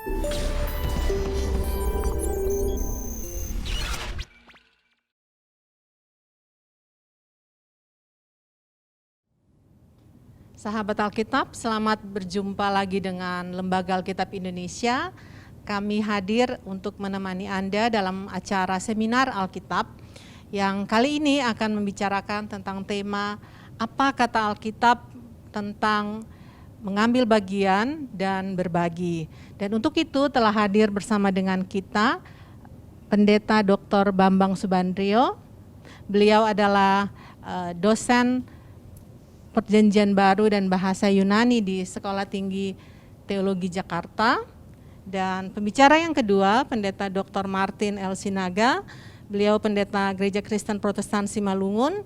Sahabat Alkitab, selamat berjumpa lagi dengan Lembaga Alkitab Indonesia. Kami hadir untuk menemani Anda dalam acara seminar Alkitab yang kali ini akan membicarakan tentang tema apa kata Alkitab tentang mengambil bagian dan berbagi. Dan untuk itu telah hadir bersama dengan kita Pendeta Dr. Bambang Subandrio. Beliau adalah dosen Perjanjian Baru dan Bahasa Yunani di Sekolah Tinggi Teologi Jakarta. Dan pembicara yang kedua, Pendeta Dr. Martin L. Sinaga, beliau pendeta Gereja Kristen Protestan Simalungun,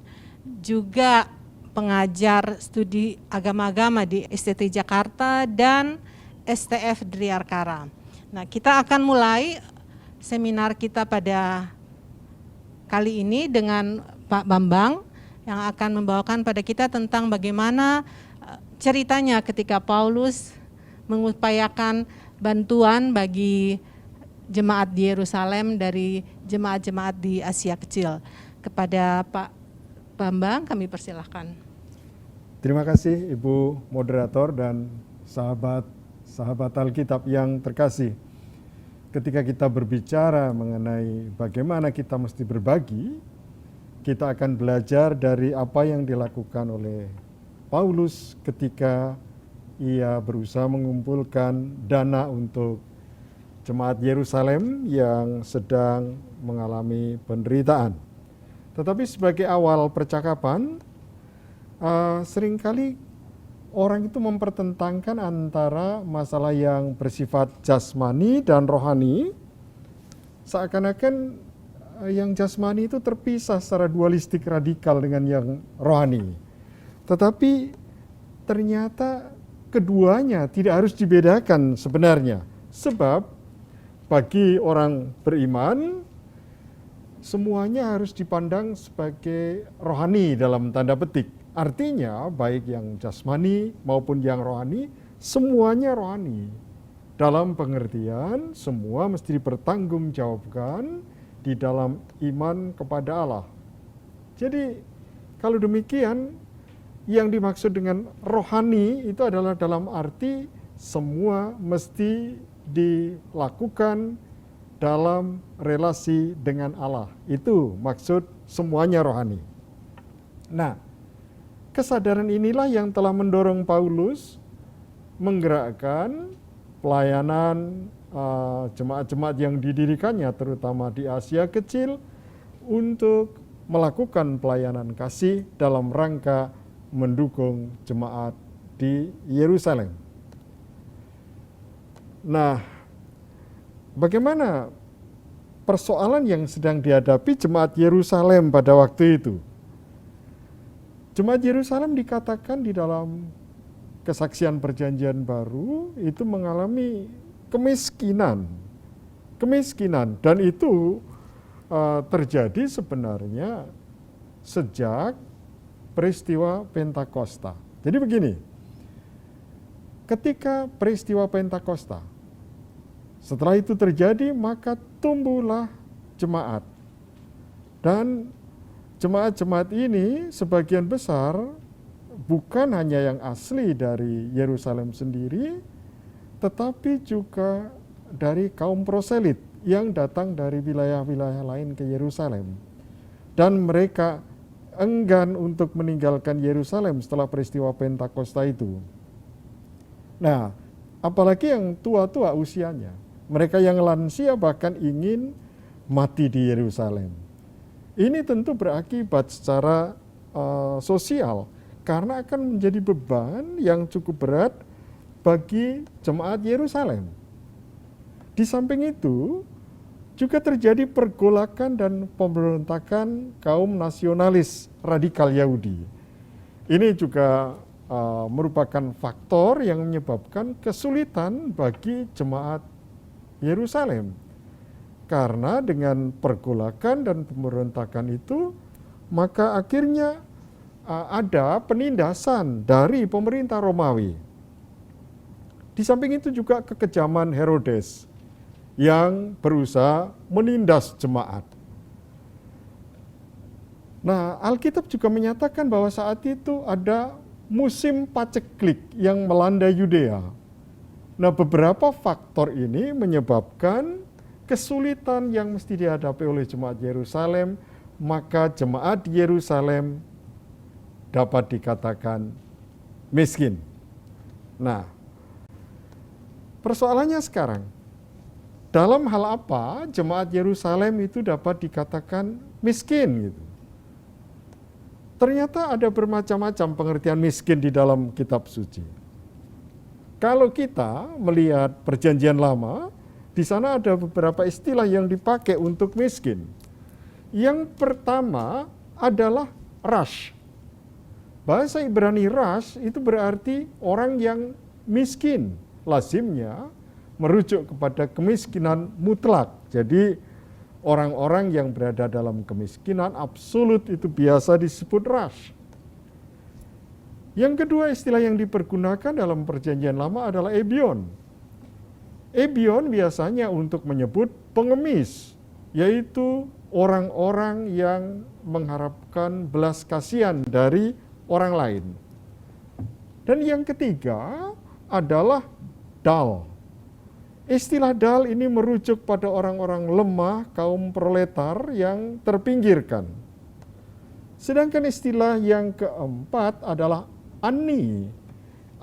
juga pengajar studi agama-agama di STT Jakarta dan STF Driarkara. Nah, kita akan mulai seminar kita pada kali ini dengan Pak Bambang, yang akan membawakan pada kita tentang bagaimana ceritanya ketika Paulus mengupayakan bantuan bagi jemaat di Yerusalem dari jemaat-jemaat di Asia Kecil. Kepada Pak Bambang kami persilahkan. Terima kasih Ibu Moderator dan sahabat Alkitab yang terkasih. Ketika kita berbicara mengenai bagaimana kita mesti berbagi, kita akan belajar dari apa yang dilakukan oleh Paulus ketika ia berusaha mengumpulkan dana untuk jemaat Yerusalem yang sedang mengalami penderitaan. Tetapi sebagai awal percakapan, seringkali orang itu mempertentangkan antara masalah yang bersifat jasmani dan rohani, seakan-akan yang jasmani itu terpisah secara dualistik radikal dengan yang rohani. Tetapi ternyata keduanya tidak harus dibedakan sebenarnya. Sebab bagi orang beriman, semuanya harus dipandang sebagai rohani dalam tanda petik. Artinya baik yang jasmani maupun yang rohani, semuanya rohani. Dalam pengertian semua mesti dipertanggungjawabkan di dalam iman kepada Allah. Jadi kalau demikian, yang dimaksud dengan rohani itu adalah dalam arti semua mesti dilakukan dalam relasi dengan Allah. Itu maksud semuanya rohani. Nah, kesadaran inilah yang telah mendorong Paulus menggerakkan pelayanan jemaat-jemaat yang didirikannya terutama di Asia Kecil untuk melakukan pelayanan kasih dalam rangka mendukung jemaat di Yerusalem. Nah, bagaimana persoalan yang sedang dihadapi jemaat Yerusalem pada waktu itu? Jemaat Yerusalem dikatakan di dalam kesaksian Perjanjian Baru itu mengalami kemiskinan, dan itu terjadi sebenarnya sejak peristiwa Pentakosta. Jadi begini, ketika peristiwa Pentakosta, setelah itu terjadi maka tumbuhlah jemaat, dan jemaat-jemaat ini sebagian besar bukan hanya yang asli dari Yerusalem sendiri, tetapi juga dari kaum proselit yang datang dari wilayah-wilayah lain ke Yerusalem. Dan mereka enggan untuk meninggalkan Yerusalem setelah peristiwa Pentakosta itu. Nah, apalagi yang tua-tua usianya. Mereka yang lansia bahkan ingin mati di Yerusalem. Ini tentu berakibat secara sosial, karena akan menjadi beban yang cukup berat bagi jemaat Yerusalem. Di samping itu, juga terjadi pergolakan dan pemberontakan kaum nasionalis radikal Yahudi. Ini juga merupakan faktor yang menyebabkan kesulitan bagi jemaat Yerusalem. Karena dengan pergolakan dan pemberontakan itu, maka akhirnya ada penindasan dari pemerintah Romawi. Di samping itu juga kekejaman Herodes yang berusaha menindas jemaat. Nah, Alkitab juga menyatakan bahwa saat itu ada musim paceklik yang melanda Yudea. Nah, beberapa faktor ini menyebabkan kesulitan yang mesti dihadapi oleh jemaat Yerusalem, maka jemaat Yerusalem dapat dikatakan miskin. Nah, persoalannya sekarang, dalam hal apa jemaat Yerusalem itu dapat dikatakan miskin gitu? Ternyata ada bermacam-macam pengertian miskin di dalam kitab suci. Kalau kita melihat Perjanjian Lama, di sana ada beberapa istilah yang dipakai untuk miskin. Yang pertama adalah rash. Bahasa Ibrani rash itu berarti orang yang miskin. Lazimnya merujuk kepada kemiskinan mutlak. Jadi orang-orang yang berada dalam kemiskinan absolut itu biasa disebut rash. Yang kedua istilah yang dipergunakan dalam Perjanjian Lama adalah ebion. Ebion biasanya untuk menyebut pengemis, yaitu orang-orang yang mengharapkan belas kasihan dari orang lain. Dan yang ketiga adalah dal. Istilah dal ini merujuk pada orang-orang lemah, kaum proletar yang terpinggirkan. Sedangkan istilah yang keempat adalah ani.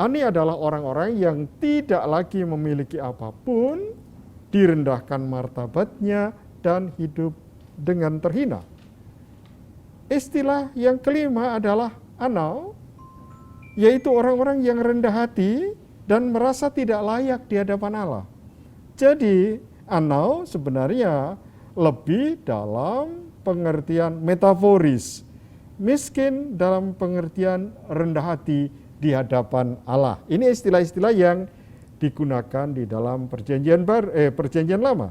Ani adalah orang-orang yang tidak lagi memiliki apapun, direndahkan martabatnya, dan hidup dengan terhina. Istilah yang kelima adalah anau, yaitu orang-orang yang rendah hati dan merasa tidak layak di hadapan Allah. Jadi, anau sebenarnya lebih dalam pengertian metaforis. Miskin dalam pengertian rendah hati di hadapan Allah. Ini istilah-istilah yang digunakan di dalam Perjanjian Lama.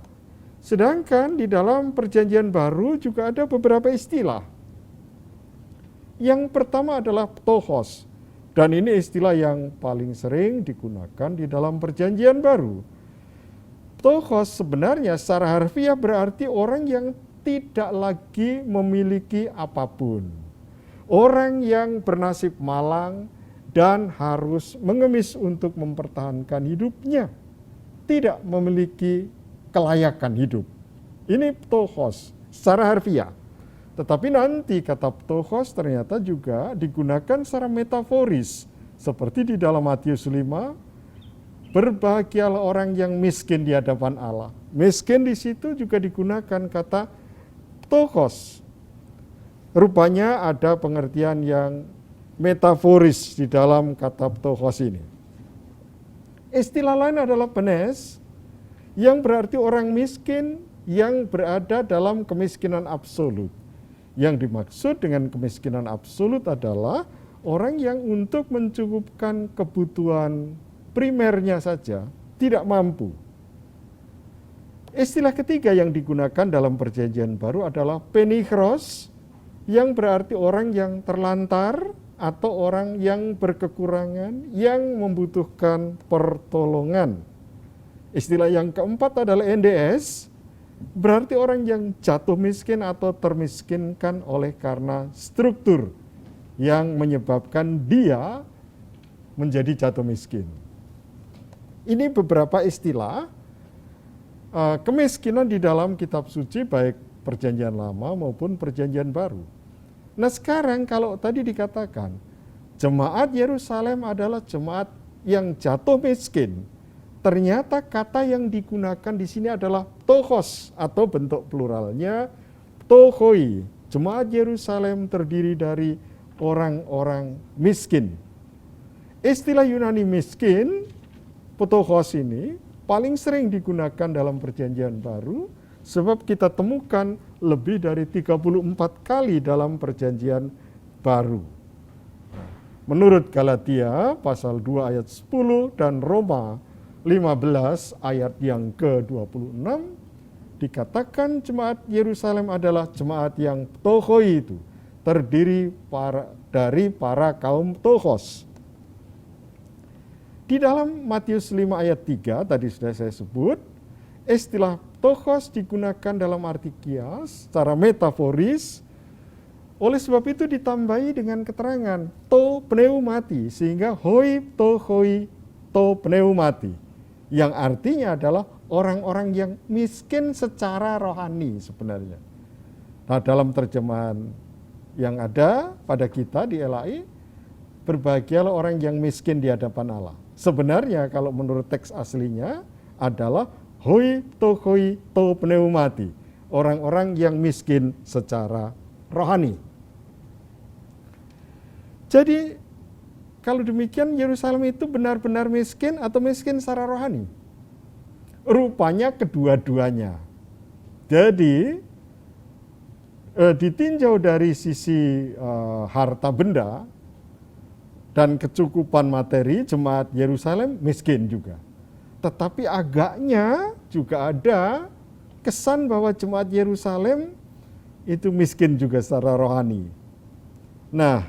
Sedangkan di dalam Perjanjian Baru juga ada beberapa istilah. Yang pertama adalah ptochos. Dan ini istilah yang paling sering digunakan di dalam Perjanjian Baru. Ptochos sebenarnya secara harfiah berarti orang yang tidak lagi memiliki apapun. Orang yang bernasib malang dan harus mengemis untuk mempertahankan hidupnya. Tidak memiliki kelayakan hidup. Ini ptochos secara harfiah. Tetapi nanti kata ptochos ternyata juga digunakan secara metaforis. Seperti di dalam Matius 5, berbahagialah orang yang miskin di hadapan Allah. Miskin di situ juga digunakan kata ptochos. Rupanya ada pengertian yang metaforis di dalam kata ptochos ini. Istilah lain adalah penes, yang berarti orang miskin yang berada dalam kemiskinan absolut. Yang dimaksud dengan kemiskinan absolut adalah orang yang untuk mencukupkan kebutuhan primernya saja tidak mampu. Istilah ketiga yang digunakan dalam Perjanjian Baru adalah penichros, yang berarti orang yang terlantar atau orang yang berkekurangan, yang membutuhkan pertolongan. Istilah yang keempat adalah endes, berarti orang yang jatuh miskin atau termiskinkan oleh karena struktur yang menyebabkan dia menjadi jatuh miskin. Ini beberapa istilah kemiskinan di dalam kitab suci baik Perjanjian Lama maupun Perjanjian Baru. Nah sekarang kalau tadi dikatakan jemaat Yerusalem adalah jemaat yang jatuh miskin, ternyata kata yang digunakan di sini adalah ptochos atau bentuk pluralnya ptochoi. Jemaat Yerusalem terdiri dari orang-orang miskin. Istilah Yunani miskin, ptochos ini paling sering digunakan dalam Perjanjian Baru sebab kita temukan lebih dari 34 kali dalam Perjanjian Baru. Menurut Galatia pasal 2 ayat 10 dan Roma 15 ayat yang ke-26 dikatakan jemaat Yerusalem adalah jemaat yang ptochoi itu, terdiri dari para kaum ptochos. Di dalam Matius 5 ayat 3 tadi sudah saya sebut, istilah tochos digunakan dalam arti kias secara metaforis. Oleh sebab itu ditambahi dengan keterangan to pneumati, sehingga hoi to pneumati, yang artinya adalah orang-orang yang miskin secara rohani sebenarnya. Nah, dalam terjemahan yang ada pada kita di LAI, berbahagialah orang yang miskin di hadapan Allah. Sebenarnya kalau menurut teks aslinya adalah hoi to pneumati, orang-orang yang miskin secara rohani. Jadi kalau demikian Yerusalem itu benar-benar miskin atau miskin secara rohani? Rupanya kedua-duanya. Jadi ditinjau dari sisi harta benda dan kecukupan materi, jemaat Yerusalem miskin juga. Tetapi agaknya juga ada kesan bahwa jemaat Yerusalem itu miskin juga secara rohani. Nah,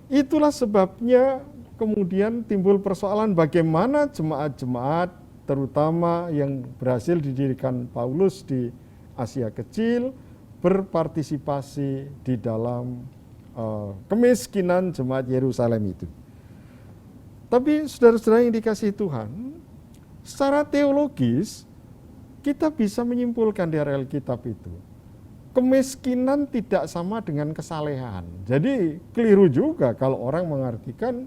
itulah sebabnya kemudian timbul persoalan bagaimana jemaat-jemaat terutama yang berhasil didirikan Paulus di Asia Kecil berpartisipasi di dalam kemiskinan jemaat Yerusalem itu. Tapi saudara-saudara yang dikasihi Tuhan, secara teologis kita bisa menyimpulkan dari Alkitab itu, kemiskinan tidak sama dengan kesalehan. Jadi keliru juga kalau orang mengartikan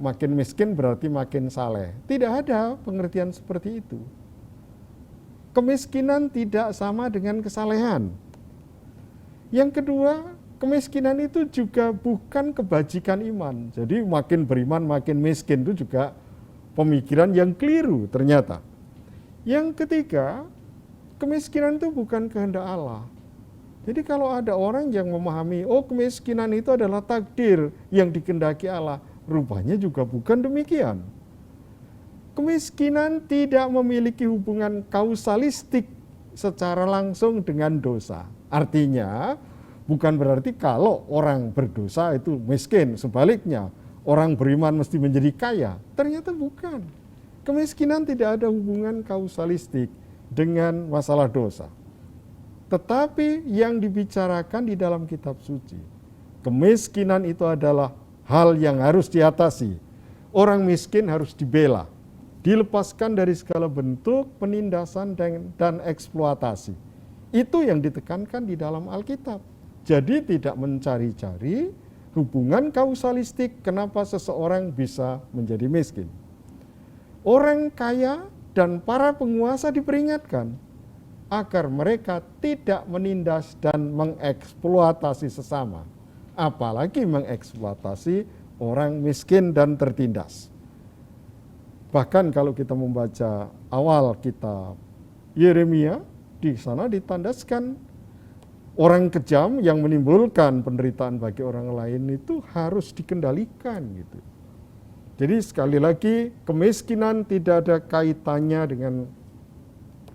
makin miskin berarti makin saleh. Tidak ada pengertian seperti itu. Kemiskinan tidak sama dengan kesalehan. Yang kedua, kemiskinan itu juga bukan kebajikan iman. Jadi makin beriman makin miskin itu juga pemikiran yang keliru ternyata. Yang ketiga, kemiskinan itu bukan kehendak Allah. Jadi kalau ada orang yang memahami, oh kemiskinan itu adalah takdir yang dikehendaki Allah, rupanya juga bukan demikian. Kemiskinan tidak memiliki hubungan kausalistik secara langsung dengan dosa. Artinya, bukan berarti kalau orang berdosa itu miskin, sebaliknya orang beriman mesti menjadi kaya. Ternyata bukan. Kemiskinan tidak ada hubungan kausalistik dengan masalah dosa. Tetapi yang dibicarakan di dalam kitab suci, kemiskinan itu adalah hal yang harus diatasi. Orang miskin harus dibela, dilepaskan dari segala bentuk penindasan dan eksploitasi. Itu yang ditekankan di dalam Alkitab. Jadi tidak mencari-cari hubungan kausalistik kenapa seseorang bisa menjadi miskin. Orang kaya dan para penguasa diperingatkan agar mereka tidak menindas dan mengeksploitasi sesama, apalagi mengeksploitasi orang miskin dan tertindas. Bahkan kalau kita membaca awal kitab Yeremia, di sana ditandaskan orang kejam yang menimbulkan penderitaan bagi orang lain itu harus dikendalikan gitu. Jadi sekali lagi, kemiskinan tidak ada kaitannya dengan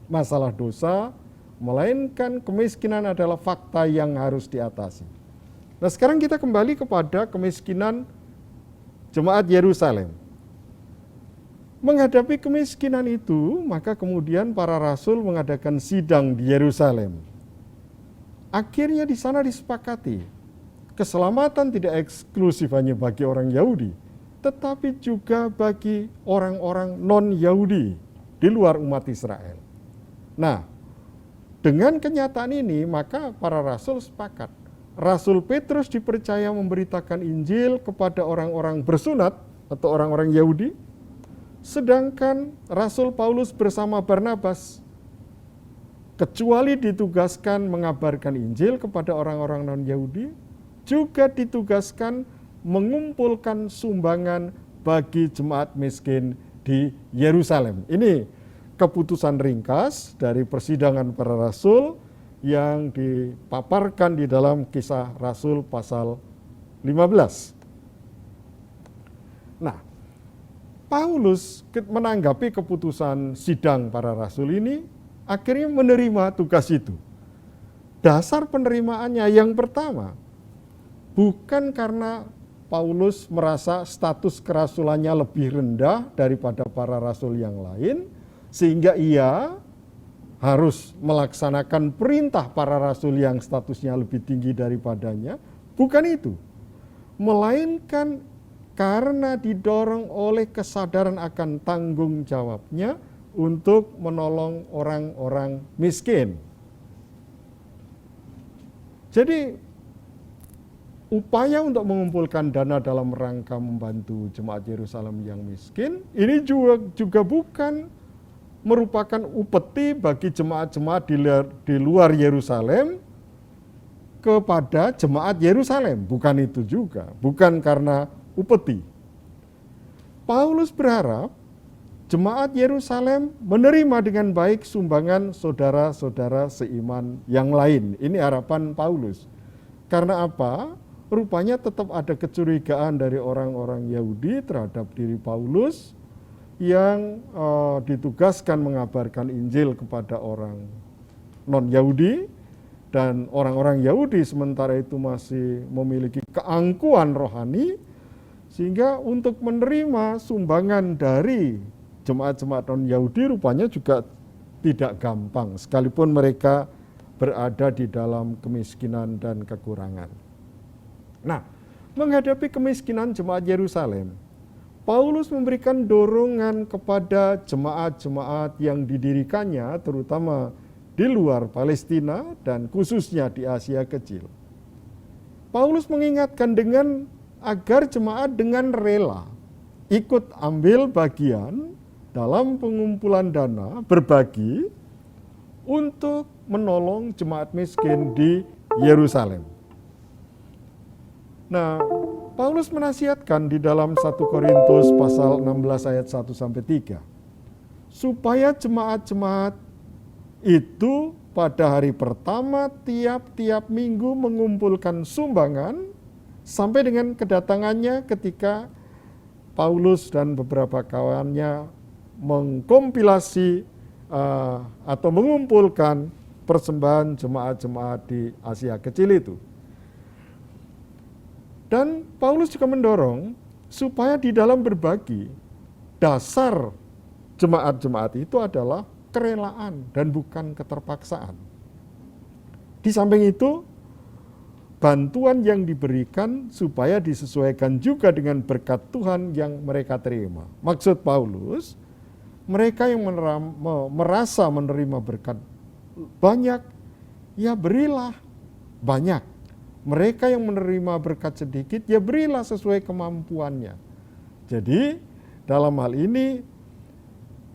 masalah dosa, melainkan kemiskinan adalah fakta yang harus diatasi. Nah, sekarang kita kembali kepada kemiskinan jemaat Yerusalem. Menghadapi kemiskinan itu, maka kemudian para rasul mengadakan sidang di Yerusalem. Akhirnya di sana disepakati, keselamatan tidak eksklusif hanya bagi orang Yahudi, tetapi juga bagi orang-orang non-Yahudi di luar umat Israel. Nah, dengan kenyataan ini, maka para rasul sepakat. Rasul Petrus dipercaya memberitakan Injil kepada orang-orang bersunat atau orang-orang Yahudi, sedangkan Rasul Paulus bersama Barnabas kecuali ditugaskan mengabarkan Injil kepada orang-orang non-Yahudi, juga ditugaskan mengumpulkan sumbangan bagi jemaat miskin di Yerusalem. Ini keputusan ringkas dari persidangan para rasul yang dipaparkan di dalam Kisah Rasul pasal 15. Nah, Paulus menanggapi keputusan sidang para rasul ini, akhirnya menerima tugas itu. Dasar penerimaannya yang pertama, bukan karena Paulus merasa status kerasulannya lebih rendah daripada para rasul yang lain, sehingga ia harus melaksanakan perintah para rasul yang statusnya lebih tinggi daripadanya. Bukan itu, melainkan karena didorong oleh kesadaran akan tanggung jawabnya untuk menolong orang-orang miskin. Jadi upaya untuk mengumpulkan dana dalam rangka membantu jemaat Yerusalem yang miskin ini juga bukan merupakan upeti bagi jemaat-jemaat di luar Yerusalem kepada jemaat Yerusalem. Bukan itu juga, bukan karena upeti. Paulus berharap jemaat Yerusalem menerima dengan baik sumbangan saudara-saudara seiman yang lain. Ini harapan Paulus. Karena apa? Rupanya tetap ada kecurigaan dari orang-orang Yahudi terhadap diri Paulus yang ditugaskan mengabarkan Injil kepada orang non-Yahudi, dan orang-orang Yahudi sementara itu masih memiliki keangkuhan rohani, sehingga untuk menerima sumbangan dari jemaat-jemaat non-Yahudi rupanya juga tidak gampang, sekalipun mereka berada di dalam kemiskinan dan kekurangan. Nah, menghadapi kemiskinan jemaat Yerusalem, Paulus memberikan dorongan kepada jemaat-jemaat yang didirikannya, terutama di luar Palestina dan khususnya di Asia Kecil. Paulus mengingatkan agar jemaat dengan rela ikut ambil bagian dalam pengumpulan dana, berbagi untuk menolong jemaat miskin di Yerusalem. Nah, Paulus menasihatkan di dalam 1 Korintus pasal 16 ayat 1 sampai 3 supaya jemaat-jemaat itu pada hari pertama tiap-tiap minggu mengumpulkan sumbangan sampai dengan kedatangannya ketika Paulus dan beberapa kawannya mengkompilasi atau mengumpulkan persembahan jemaat-jemaat di Asia Kecil itu. Dan Paulus juga mendorong supaya di dalam berbagi, dasar jemaat-jemaat itu adalah kerelaan dan bukan keterpaksaan. Di samping itu, bantuan yang diberikan supaya disesuaikan juga dengan berkat Tuhan yang mereka terima. Maksud Paulus, mereka yang merasa menerima berkat banyak, ya berilah banyak. Mereka yang menerima berkat sedikit, ya berilah sesuai kemampuannya. Jadi dalam hal ini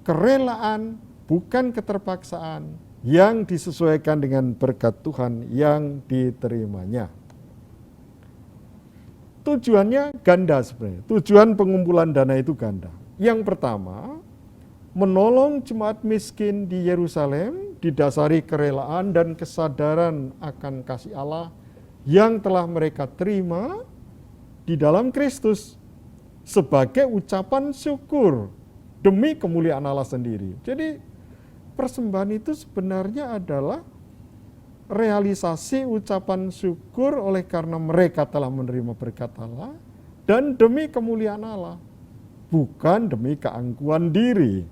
kerelaan bukan keterpaksaan yang disesuaikan dengan berkat Tuhan yang diterimanya. Tujuannya ganda sebenarnya. Tujuan pengumpulan dana itu ganda. Yang pertama, menolong jemaat miskin di Yerusalem didasari kerelaan dan kesadaran akan kasih Allah yang telah mereka terima di dalam Kristus sebagai ucapan syukur demi kemuliaan Allah sendiri. Jadi persembahan itu sebenarnya adalah realisasi ucapan syukur oleh karena mereka telah menerima berkat Allah dan demi kemuliaan Allah, bukan demi keangkuhan diri.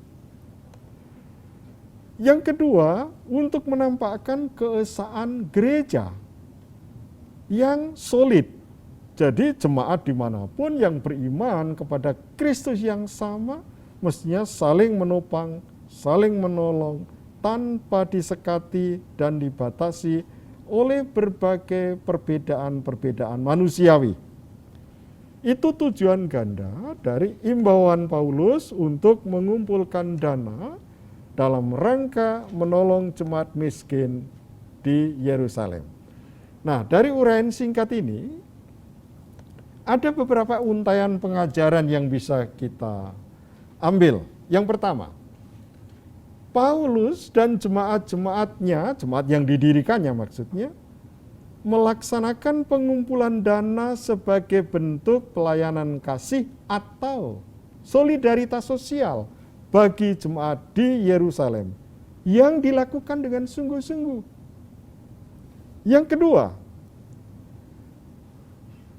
Yang kedua, untuk menampakkan keesaan gereja yang solid. Jadi jemaat dimanapun yang beriman kepada Kristus yang sama mestinya saling menopang, saling menolong tanpa disekati dan dibatasi oleh berbagai perbedaan-perbedaan manusiawi. Itu tujuan ganda dari imbauan Paulus untuk mengumpulkan dana dalam rangka menolong jemaat miskin di Yerusalem. Nah, dari uraian singkat ini, ada beberapa untayan pengajaran yang bisa kita ambil. Yang pertama, Paulus dan jemaat-jemaatnya, jemaat yang didirikannya maksudnya, melaksanakan pengumpulan dana sebagai bentuk pelayanan kasih atau solidaritas sosial bagi jemaat di Yerusalem yang dilakukan dengan sungguh-sungguh. Yang kedua,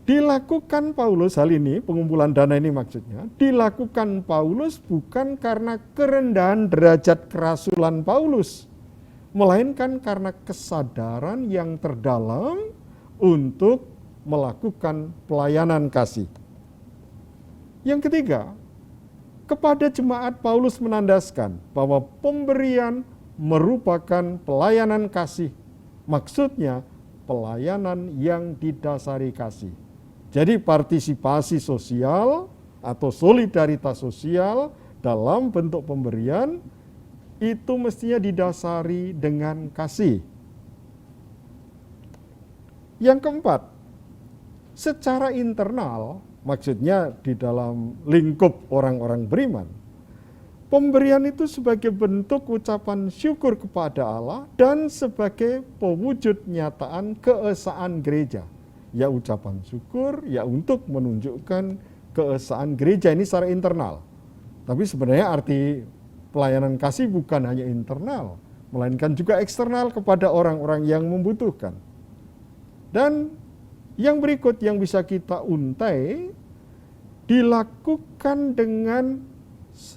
Dilakukan Paulus, hal ini, pengumpulan dana ini maksudnya, dilakukan Paulus bukan karena kerendahan derajat kerasulan Paulus, melainkan karena kesadaran yang terdalam untuk melakukan pelayanan kasih. Yang ketiga, kepada jemaat Paulus menandaskan bahwa pemberian merupakan pelayanan kasih. Maksudnya pelayanan yang didasari kasih. Jadi partisipasi sosial atau solidaritas sosial dalam bentuk pemberian itu mestinya didasari dengan kasih. Yang keempat, secara internal, maksudnya di dalam lingkup orang-orang beriman, pemberian itu sebagai bentuk ucapan syukur kepada Allah dan sebagai pewujud nyataan keesaan gereja. Ya ucapan syukur, ya untuk menunjukkan keesaan gereja ini secara internal. Tapi sebenarnya arti pelayanan kasih bukan hanya internal, melainkan juga eksternal kepada orang-orang yang membutuhkan. Dan yang berikut yang bisa kita untai, dilakukan dengan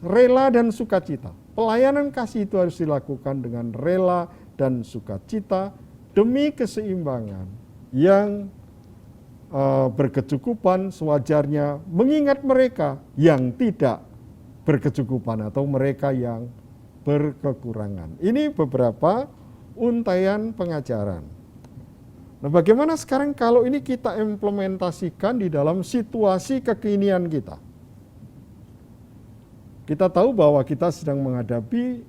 rela dan sukacita. Pelayanan kasih itu harus dilakukan dengan rela dan sukacita demi keseimbangan yang berkecukupan sewajarnya, mengingat mereka yang tidak berkecukupan atau mereka yang berkekurangan. Ini beberapa untaian pengajaran. Nah, bagaimana sekarang kalau ini kita implementasikan di dalam situasi kekinian kita? Kita tahu bahwa kita sedang menghadapi,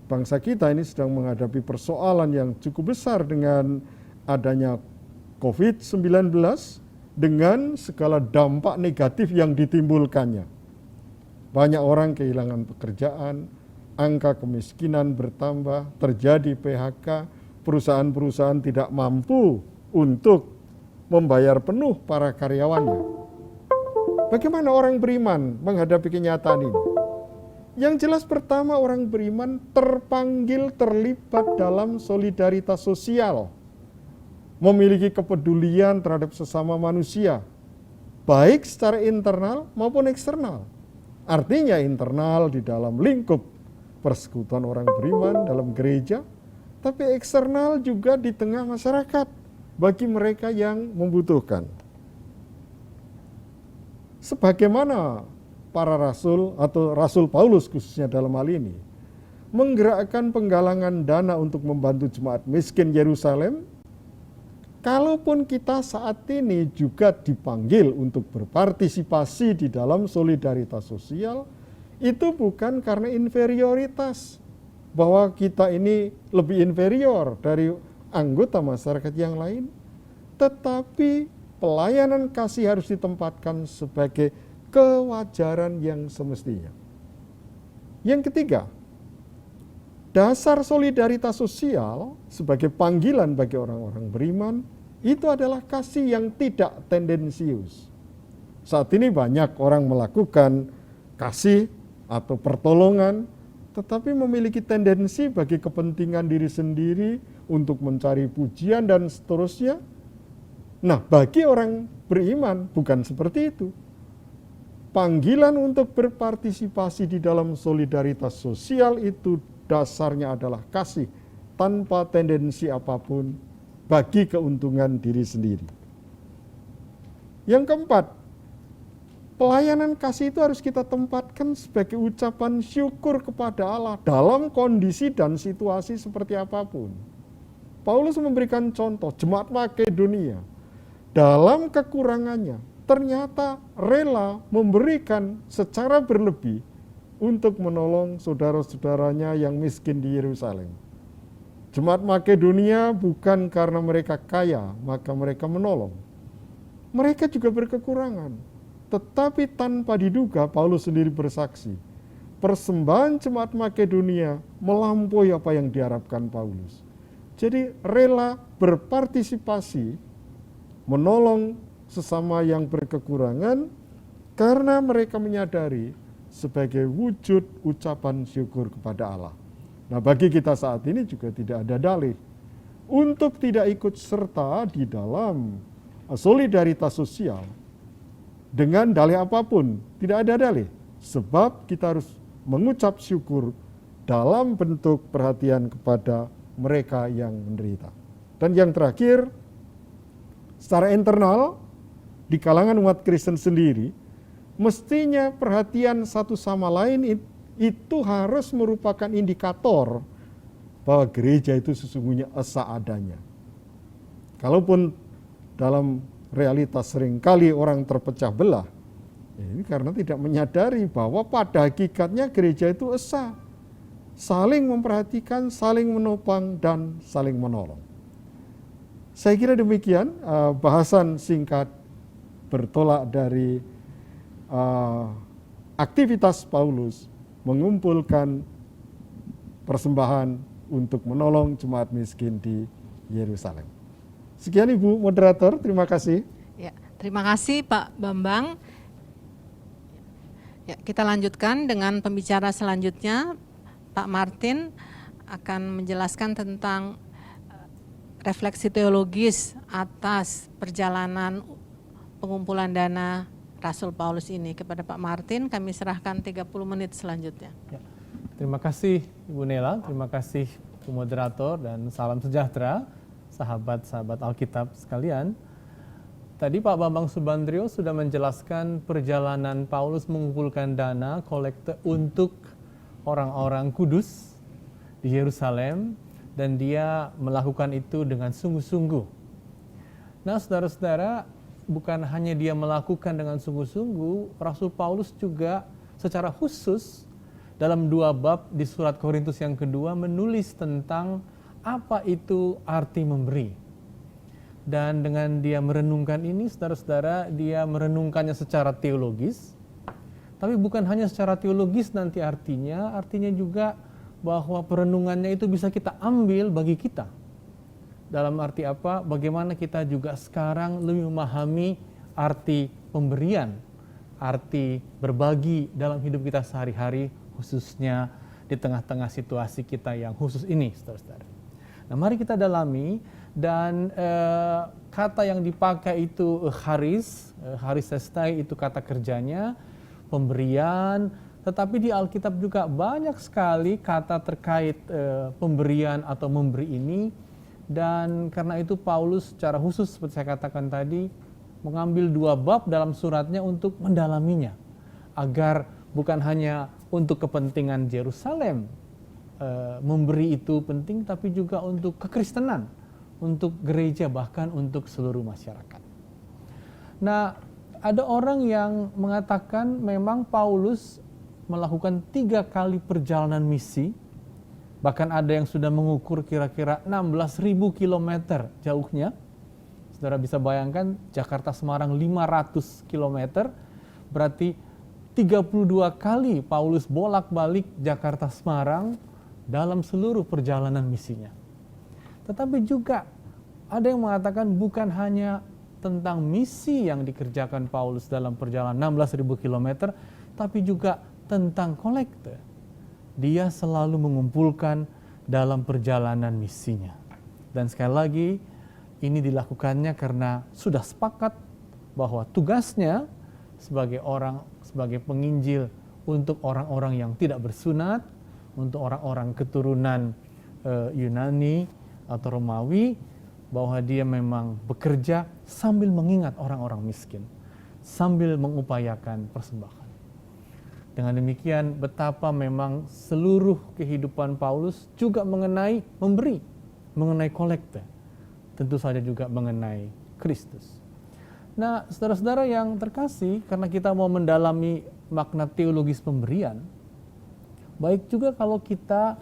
bangsa kita ini sedang menghadapi persoalan yang cukup besar dengan adanya COVID-19 dengan segala dampak negatif yang ditimbulkannya. Banyak orang kehilangan pekerjaan, angka kemiskinan bertambah, terjadi PHK, perusahaan-perusahaan tidak mampu untuk membayar penuh para karyawannya. Bagaimana orang beriman menghadapi kenyataan ini? Yang jelas pertama, orang beriman terpanggil terlibat dalam solidaritas sosial, memiliki kepedulian terhadap sesama manusia, baik secara internal maupun eksternal. Artinya internal di dalam lingkup persekutuan orang beriman dalam gereja, tapi eksternal juga di tengah masyarakat bagi mereka yang membutuhkan. Sebagaimana para rasul atau Rasul Paulus khususnya dalam hal ini menggerakkan penggalangan dana untuk membantu jemaat miskin Yerusalem, kalaupun kita saat ini juga dipanggil untuk berpartisipasi di dalam solidaritas sosial, itu bukan karena inferioritas, bahwa kita ini lebih inferior dari anggota masyarakat yang lain, tetapi pelayanan kasih harus ditempatkan sebagai kewajaran yang semestinya. Yang ketiga, dasar solidaritas sosial sebagai panggilan bagi orang-orang beriman itu adalah kasih yang tidak tendensius. Saat ini banyak orang melakukan kasih atau pertolongan, tetapi memiliki tendensi bagi kepentingan diri sendiri untuk mencari pujian dan seterusnya. Nah, bagi orang beriman bukan seperti itu. Panggilan untuk berpartisipasi di dalam solidaritas sosial itu dasarnya adalah kasih tanpa tendensi apapun bagi keuntungan diri sendiri. Yang keempat, pelayanan kasih itu harus kita tempatkan sebagai ucapan syukur kepada Allah dalam kondisi dan situasi seperti apapun. Paulus memberikan contoh jemaat Makedonia dalam kekurangannya ternyata rela memberikan secara berlebih untuk menolong saudara-saudaranya yang miskin di Yerusalem. Jemaat Makedonia bukan karena mereka kaya, maka mereka menolong. Mereka juga berkekurangan. Tetapi tanpa diduga, Paulus sendiri bersaksi, persembahan jemaat Makedonia melampaui apa yang diharapkan Paulus. Jadi rela berpartisipasi, menolong sesama yang berkekurangan, karena mereka menyadari sebagai wujud ucapan syukur kepada Allah. Nah, bagi kita saat ini juga tidak ada dalih untuk tidak ikut serta di dalam solidaritas sosial dengan dalih apapun. Tidak ada dalih, sebab kita harus mengucap syukur dalam bentuk perhatian kepada mereka yang menderita. Dan yang terakhir, secara internal di kalangan umat Kristen sendiri, mestinya perhatian satu sama lain itu harus merupakan indikator bahwa gereja itu sesungguhnya esa adanya. Kalaupun dalam realitas seringkali orang terpecah belah, ini karena tidak menyadari bahwa pada hakikatnya gereja itu esa, saling memperhatikan, saling menopang, dan saling menolong. Saya kira demikian bahasan singkat bertolak dari aktivitas Paulus mengumpulkan persembahan untuk menolong jemaat miskin di Yerusalem. Sekian Ibu Moderator, terima kasih. Ya, terima kasih Pak Bambang. Ya, kita lanjutkan dengan pembicara selanjutnya. Pak Martin akan menjelaskan tentang refleksi teologis atas perjalanan pengumpulan dana Rasul Paulus ini. Kepada Pak Martin kami serahkan 30 menit selanjutnya. Ya. Terima kasih Ibu Nela, terima kasih Bu Moderator, dan salam sejahtera sahabat-sahabat Alkitab sekalian. Tadi Pak Bambang Subandrio sudah menjelaskan perjalanan Paulus mengumpulkan dana kolekte untuk orang-orang kudus di Yerusalem, dan dia melakukan itu dengan sungguh-sungguh. Nah, saudara-saudara, bukan hanya dia melakukan dengan sungguh-sungguh, Rasul Paulus juga secara khusus dalam 2 bab di surat Korintus yang kedua menulis tentang apa itu arti memberi. Dan dengan dia merenungkan ini, saudara-saudara, dia merenungkannya secara teologis. Tapi bukan hanya secara teologis nanti artinya juga bahwa perenungannya itu bisa kita ambil bagi kita. Dalam arti apa? Bagaimana kita juga sekarang lebih memahami arti pemberian, arti berbagi dalam hidup kita sehari-hari, khususnya di tengah-tengah situasi kita yang khusus ini, saudara-saudara. Nah, mari kita dalami, dan kata yang dipakai itu charisestai itu kata kerjanya, pemberian, tetapi di Alkitab juga banyak sekali kata terkait pemberian atau memberi ini, dan karena itu Paulus secara khusus seperti saya katakan tadi mengambil 2 bab dalam suratnya untuk mendalaminya, agar bukan hanya untuk kepentingan Yerusalem memberi itu penting, tapi juga untuk kekristenan, untuk gereja, bahkan untuk seluruh masyarakat. Nah, ada orang yang mengatakan memang Paulus melakukan 3 kali perjalanan misi, bahkan ada yang sudah mengukur kira-kira 16.000 kilometer jauhnya. Saudara bisa bayangkan Jakarta Semarang 500 kilometer, berarti 32 kali Paulus bolak-balik Jakarta Semarang dalam seluruh perjalanan misinya. Tetapi juga ada yang mengatakan bukan hanya tentang misi yang dikerjakan Paulus dalam perjalanan 16.000 km, tapi juga tentang kolekte. Dia selalu mengumpulkan dalam perjalanan misinya. Dan sekali lagi, ini dilakukannya karena sudah sepakat bahwa tugasnya sebagai penginjil untuk orang-orang yang tidak bersunat, untuk orang-orang keturunan Yunani atau Romawi, bahwa dia memang bekerja sambil mengingat orang-orang miskin, sambil mengupayakan persembahan. Dengan demikian, betapa memang seluruh kehidupan Paulus juga mengenai memberi, mengenai kolekte, tentu saja juga mengenai Kristus. Nah, saudara-saudara yang terkasih, karena kita mau mendalami makna teologis pemberian, baik juga kalau kita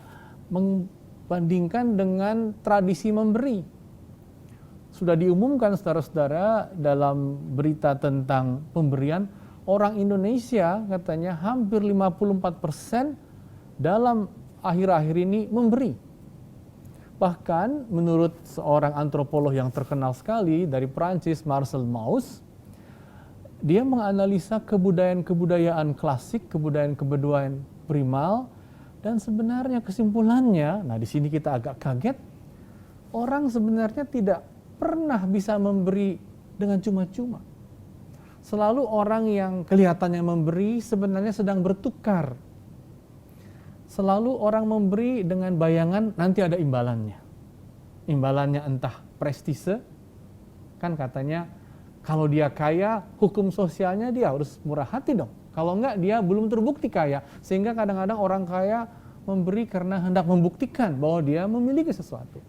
membandingkan dengan tradisi memberi. Sudah diumumkan saudara-saudara dalam berita tentang pemberian, orang Indonesia katanya hampir 54% dalam akhir-akhir ini memberi. Bahkan menurut seorang antropolog yang terkenal sekali dari Prancis, Marcel Mauss, dia menganalisa kebudayaan-kebudayaan klasik, kebudayaan-kebudayaan primal, dan sebenarnya kesimpulannya, nah di sini kita agak kaget, orang sebenarnya tidak pernah bisa memberi dengan cuma-cuma. Selalu orang yang kelihatannya memberi sebenarnya sedang bertukar. Selalu orang memberi dengan bayangan nanti ada imbalannya. Imbalannya entah prestise, kan katanya kalau dia kaya, hukum sosialnya dia harus murah hati dong. Kalau enggak, dia belum terbukti kaya. Sehingga kadang-kadang orang kaya memberi karena hendak membuktikan bahwa dia memiliki sesuatu.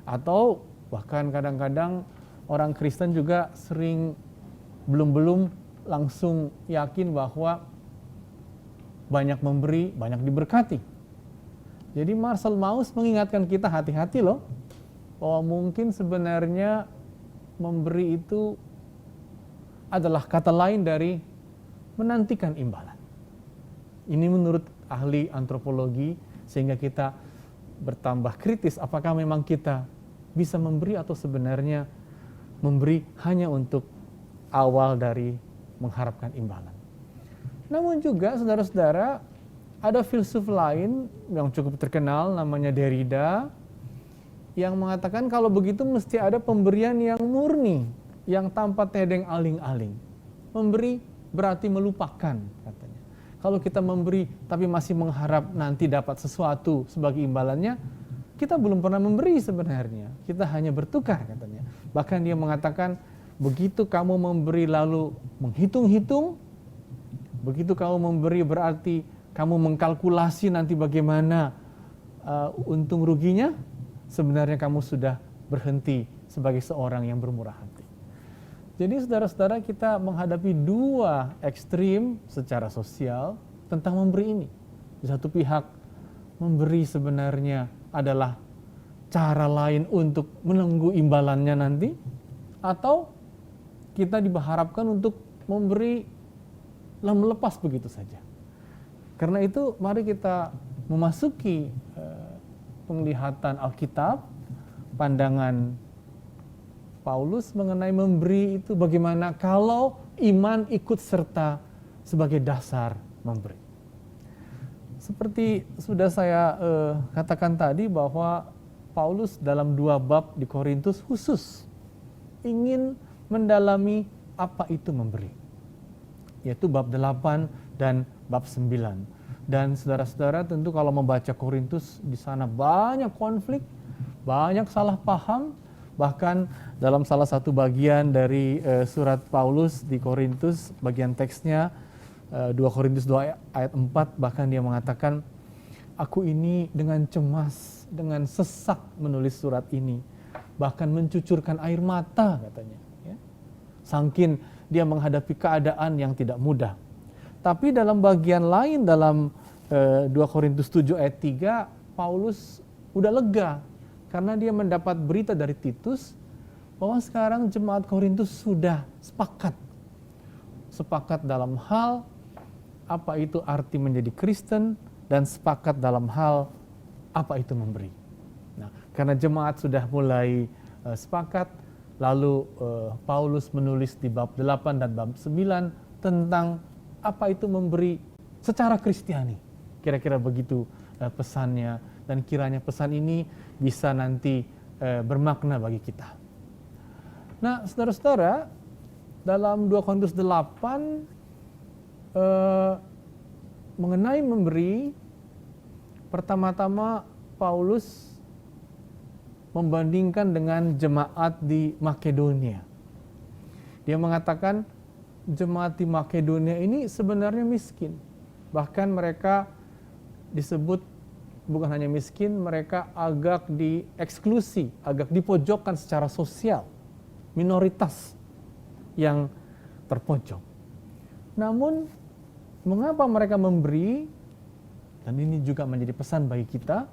Atau bahkan kadang-kadang orang Kristen juga sering belum langsung yakin bahwa banyak memberi, banyak diberkati. Jadi Marcel Mauss mengingatkan kita hati-hati loh, bahwa mungkin sebenarnya memberi itu adalah kata lain dari menantikan imbalan. Ini menurut ahli antropologi, sehingga kita bertambah kritis apakah memang kita bisa memberi atau sebenarnya memberi hanya untuk awal dari mengharapkan imbalan. Namun juga saudara-saudara, ada filsuf lain yang cukup terkenal namanya Derrida yang mengatakan kalau begitu mesti ada pemberian yang murni, yang tanpa tedeng aling-aling. Memberi berarti melupakan katanya. Kalau kita memberi tapi masih mengharap nanti dapat sesuatu sebagai imbalannya, kita belum pernah memberi sebenarnya. Kita hanya bertukar katanya. Bahkan dia mengatakan begitu kamu memberi lalu menghitung-hitung, begitu kamu memberi berarti kamu mengkalkulasi nanti bagaimana untung ruginya, sebenarnya kamu sudah berhenti sebagai seorang yang bermurah hati. Jadi saudara-saudara, kita menghadapi dua ekstrim secara sosial tentang memberi ini. Di satu pihak, memberi sebenarnya adalah cara lain untuk menunggu imbalannya nanti, atau kita diharapkan untuk memberi lalu melepas begitu saja. Karena itu mari kita memasuki penglihatan Alkitab, pandangan Paulus mengenai memberi itu bagaimana kalau iman ikut serta sebagai dasar memberi. Seperti sudah saya katakan tadi bahwa Paulus dalam 2 bab di Korintus khusus ingin mendalami apa itu memberi, yaitu bab 8 dan bab 9. Dan saudara-saudara tentu kalau membaca Korintus di sana banyak konflik, banyak salah paham. Bahkan dalam salah satu bagian dari surat Paulus di Korintus, bagian teksnya 2 Korintus 2 ayat 4, bahkan dia mengatakan, aku ini dengan cemas, dengan sesak menulis surat ini, bahkan mencucurkan air mata katanya. Ya. Sangkin dia menghadapi keadaan yang tidak mudah. Tapi dalam bagian lain, dalam 2 Korintus 7 ayat 3, Paulus udah lega, karena dia mendapat berita dari Titus bahwa sekarang jemaat Korintus sudah sepakat dalam hal apa itu arti menjadi Kristen, dan sepakat dalam hal apa itu memberi. Nah, karena jemaat sudah mulai sepakat, lalu Paulus menulis di bab 8 dan bab 9 tentang apa itu memberi secara Kristiani. Kira-kira begitu pesannya, dan kiranya pesan ini bisa nanti bermakna bagi kita. Nah, saudara-saudara, dalam 2 Korintus 8 mengenai memberi, pertama-tama Paulus membandingkan dengan jemaat di Makedonia. Dia mengatakan jemaat di Makedonia ini sebenarnya miskin. Bahkan mereka disebut bukan hanya miskin, mereka agak dieksklusi, agak dipojokkan secara sosial, minoritas yang terpojok. Namun, mengapa mereka memberi, dan ini juga menjadi pesan bagi kita,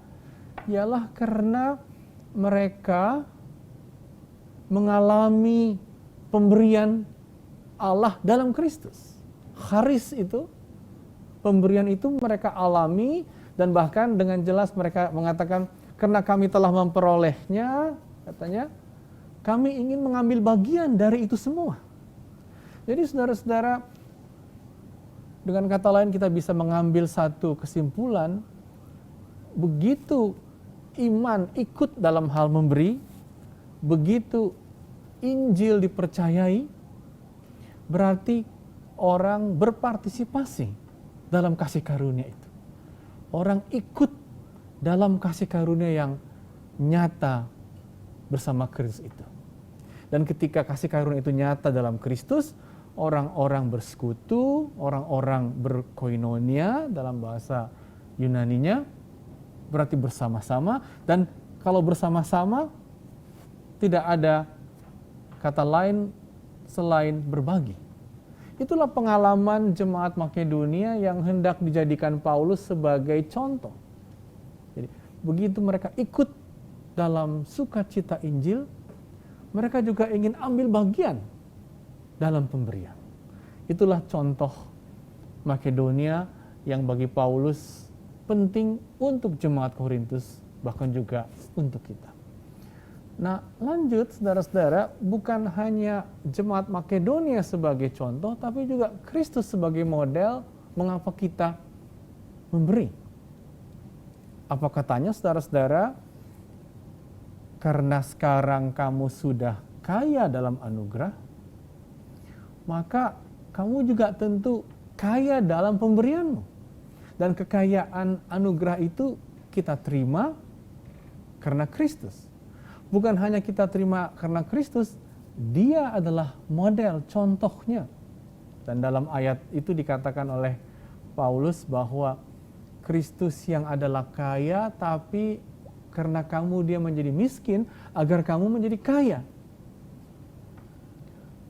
ialah karena mereka mengalami pemberian Allah dalam Kristus. Charis itu, pemberian itu mereka alami, dan bahkan dengan jelas mereka mengatakan, karena kami telah memperolehnya, katanya, kami ingin mengambil bagian dari itu semua. Jadi saudara-saudara, dengan kata lain kita bisa mengambil satu kesimpulan, begitu iman ikut dalam hal memberi, begitu Injil dipercayai, berarti orang berpartisipasi dalam kasih karunia itu. Orang ikut dalam kasih karunia yang nyata bersama Kristus itu. Dan ketika kasih karunia itu nyata dalam Kristus, orang-orang bersekutu, orang-orang berkoinonia dalam bahasa Yunaninya, berarti bersama-sama. Dan kalau bersama-sama, tidak ada kata lain selain berbagi. Itulah pengalaman jemaat Makedonia yang hendak dijadikan Paulus sebagai contoh. Jadi, begitu mereka ikut dalam sukacita Injil, mereka juga ingin ambil bagian dalam pemberian. Itulah contoh Makedonia yang bagi Paulus penting untuk jemaat Korintus, bahkan juga untuk kita. Nah, lanjut saudara-saudara, bukan hanya jemaat Makedonia sebagai contoh, tapi juga Kristus sebagai model mengapa kita memberi. Apa katanya saudara-saudara? Karena sekarang kamu sudah kaya dalam anugerah, maka kamu juga tentu kaya dalam pemberianmu. Dan kekayaan anugerah itu kita terima karena Kristus. Bukan hanya kita terima karena Kristus, Dia adalah model, contohnya. Dan dalam ayat itu dikatakan oleh Paulus bahwa Kristus yang adalah kaya, tapi karena kamu Dia menjadi miskin, agar kamu menjadi kaya.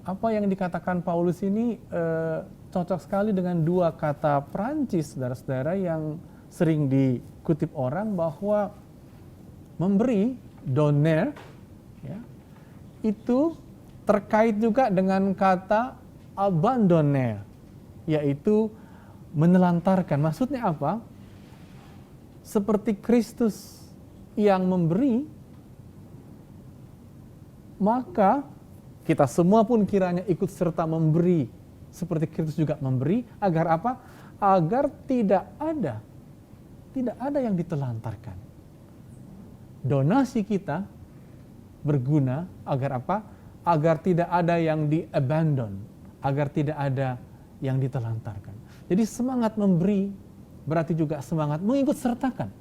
Apa yang dikatakan Paulus ini cocok sekali dengan dua kata Prancis, saudara-saudara, yang sering dikutip orang bahwa memberi, donner, ya, itu terkait juga dengan kata abandonner, yaitu menelantarkan. Maksudnya apa? Seperti Kristus yang memberi, maka kita semua pun kiranya ikut serta memberi seperti Kristus juga memberi. Agar apa? Agar tidak ada yang ditelantarkan. Donasi kita berguna agar apa? Agar tidak ada yang di-abandon, agar tidak ada yang ditelantarkan. Jadi semangat memberi berarti juga semangat mengikut sertakan.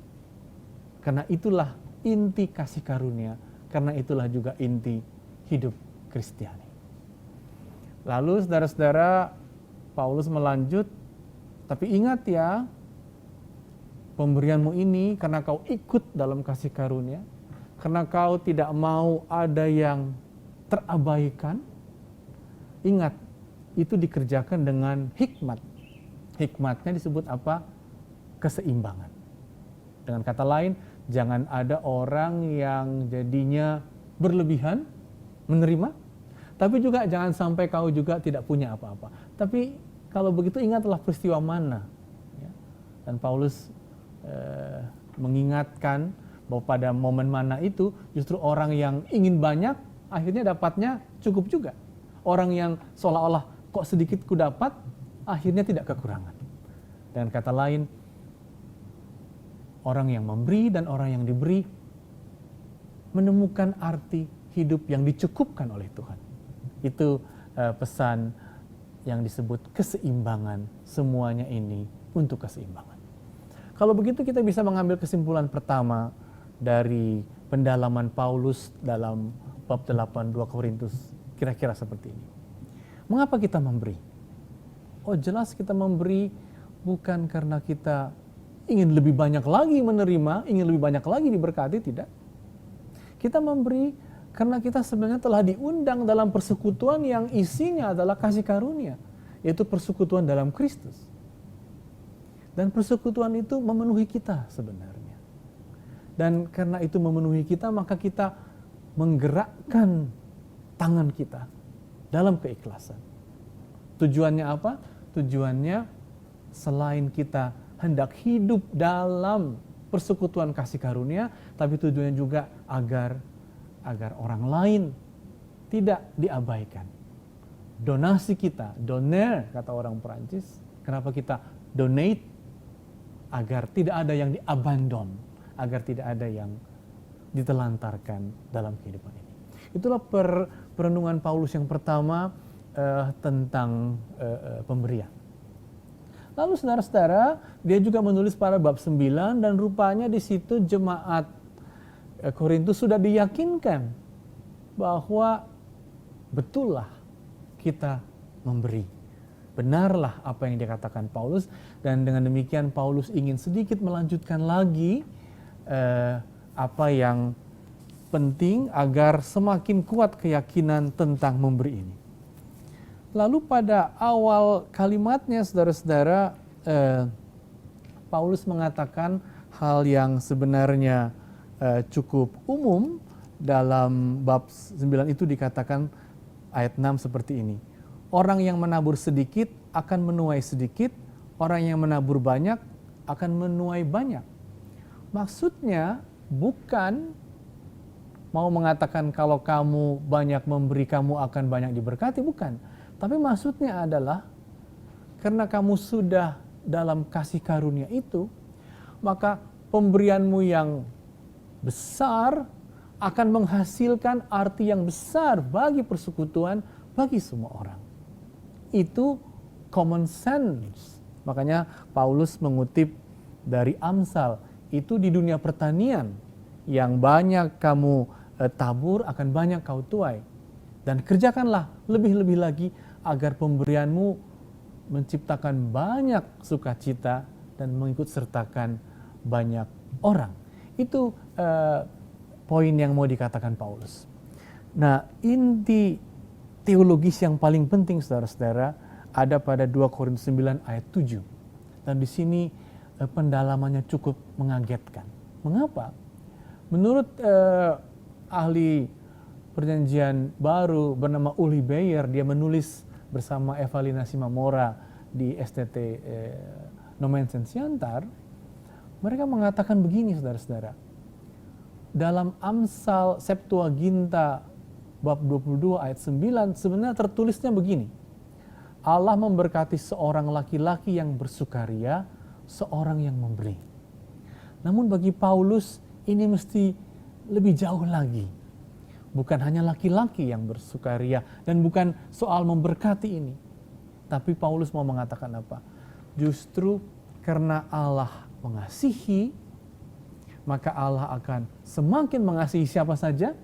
Karena itulah inti kasih karunia, karena itulah juga inti hidup Kristiani. Lalu saudara-saudara, Paulus melanjut, tapi ingat ya, pemberianmu ini karena kau ikut dalam kasih karunia, karena kau tidak mau ada yang terabaikan. Ingat, itu dikerjakan dengan hikmat. Hikmatnya disebut apa? Keseimbangan. Dengan kata lain, jangan ada orang yang jadinya berlebihan menerima, tapi juga jangan sampai kau juga tidak punya apa-apa. Tapi kalau begitu ingatlah peristiwa mana. Ya. Dan Paulus mengingatkan bahwa pada momen mana itu justru orang yang ingin banyak akhirnya dapatnya cukup juga. Orang yang seolah-olah kok sedikit ku dapat akhirnya tidak kekurangan. Dengan kata lain, orang yang memberi dan orang yang diberi menemukan arti hidup yang dicukupkan oleh Tuhan. Itu pesan yang disebut keseimbangan. Semuanya ini untuk keseimbangan. Kalau begitu kita bisa mengambil kesimpulan pertama dari pendalaman Paulus dalam bab 8 2 Korintus kira-kira seperti ini. Mengapa kita memberi? Oh, jelas kita memberi bukan karena kita ingin lebih banyak lagi menerima, ingin lebih banyak lagi diberkati, tidak. Kita memberi karena kita sebenarnya telah diundang dalam persekutuan yang isinya adalah kasih karunia, yaitu persekutuan dalam Kristus. Dan persekutuan itu memenuhi kita sebenarnya. Dan karena itu memenuhi kita, maka kita menggerakkan tangan kita dalam keikhlasan. Tujuannya apa? Tujuannya selain kita hendak hidup dalam persekutuan kasih karunia, tapi tujuannya juga agar orang lain tidak diabaikan. Donasi kita, donner kata orang Perancis. Kenapa kita donate? Agar tidak ada yang diabandon, agar tidak ada yang ditelantarkan dalam kehidupan ini. Itulah perenungan Paulus yang pertama tentang pemberian. Lalu saudara-saudara, dia juga menulis pada bab 9 dan rupanya di situ jemaat Korintus sudah diyakinkan bahwa betullah kita memberi. Benarlah apa yang dikatakan Paulus, dan dengan demikian Paulus ingin sedikit melanjutkan lagi apa yang penting agar semakin kuat keyakinan tentang memberi ini. Lalu pada awal kalimatnya saudara-saudara, Paulus mengatakan hal yang sebenarnya cukup umum. Dalam bab 9 itu dikatakan ayat 6 seperti ini. Orang yang menabur sedikit akan menuai sedikit, orang yang menabur banyak akan menuai banyak. Maksudnya bukan mau mengatakan kalau kamu banyak memberi kamu akan banyak diberkati, bukan. Tapi maksudnya adalah karena kamu sudah dalam kasih karunia itu, maka pemberianmu yang besar akan menghasilkan arti yang besar bagi persekutuan, bagi semua orang. Itu common sense. Makanya Paulus mengutip dari Amsal, itu di dunia pertanian yang banyak kamu tabur akan banyak kau tuai. Dan kerjakanlah lebih-lebih lagi agar pemberianmu menciptakan banyak sukacita dan mengikut sertakan banyak orang. Itu poin yang mau dikatakan Paulus. Nah, inti teologis yang paling penting saudara-saudara ada pada 2 Korintus 9 ayat 7. Dan di sini pendalamannya cukup mengagetkan. Mengapa? Menurut ahli Perjanjian Baru bernama Uli Bayer, dia menulis bersama Evalina Simamora di STT Nomensen Siantar, mereka mengatakan begini saudara-saudara. Dalam Amsal Septuaginta bab 22 ayat 9 sebenarnya tertulisnya begini. Allah memberkati seorang laki-laki yang bersukaria, seorang yang memberi. Namun bagi Paulus ini mesti lebih jauh lagi. Bukan hanya laki-laki yang bersukaria dan bukan soal memberkati ini. Tapi Paulus mau mengatakan apa? Justru karena Allah mengasihi, maka Allah akan semakin mengasihi siapa saja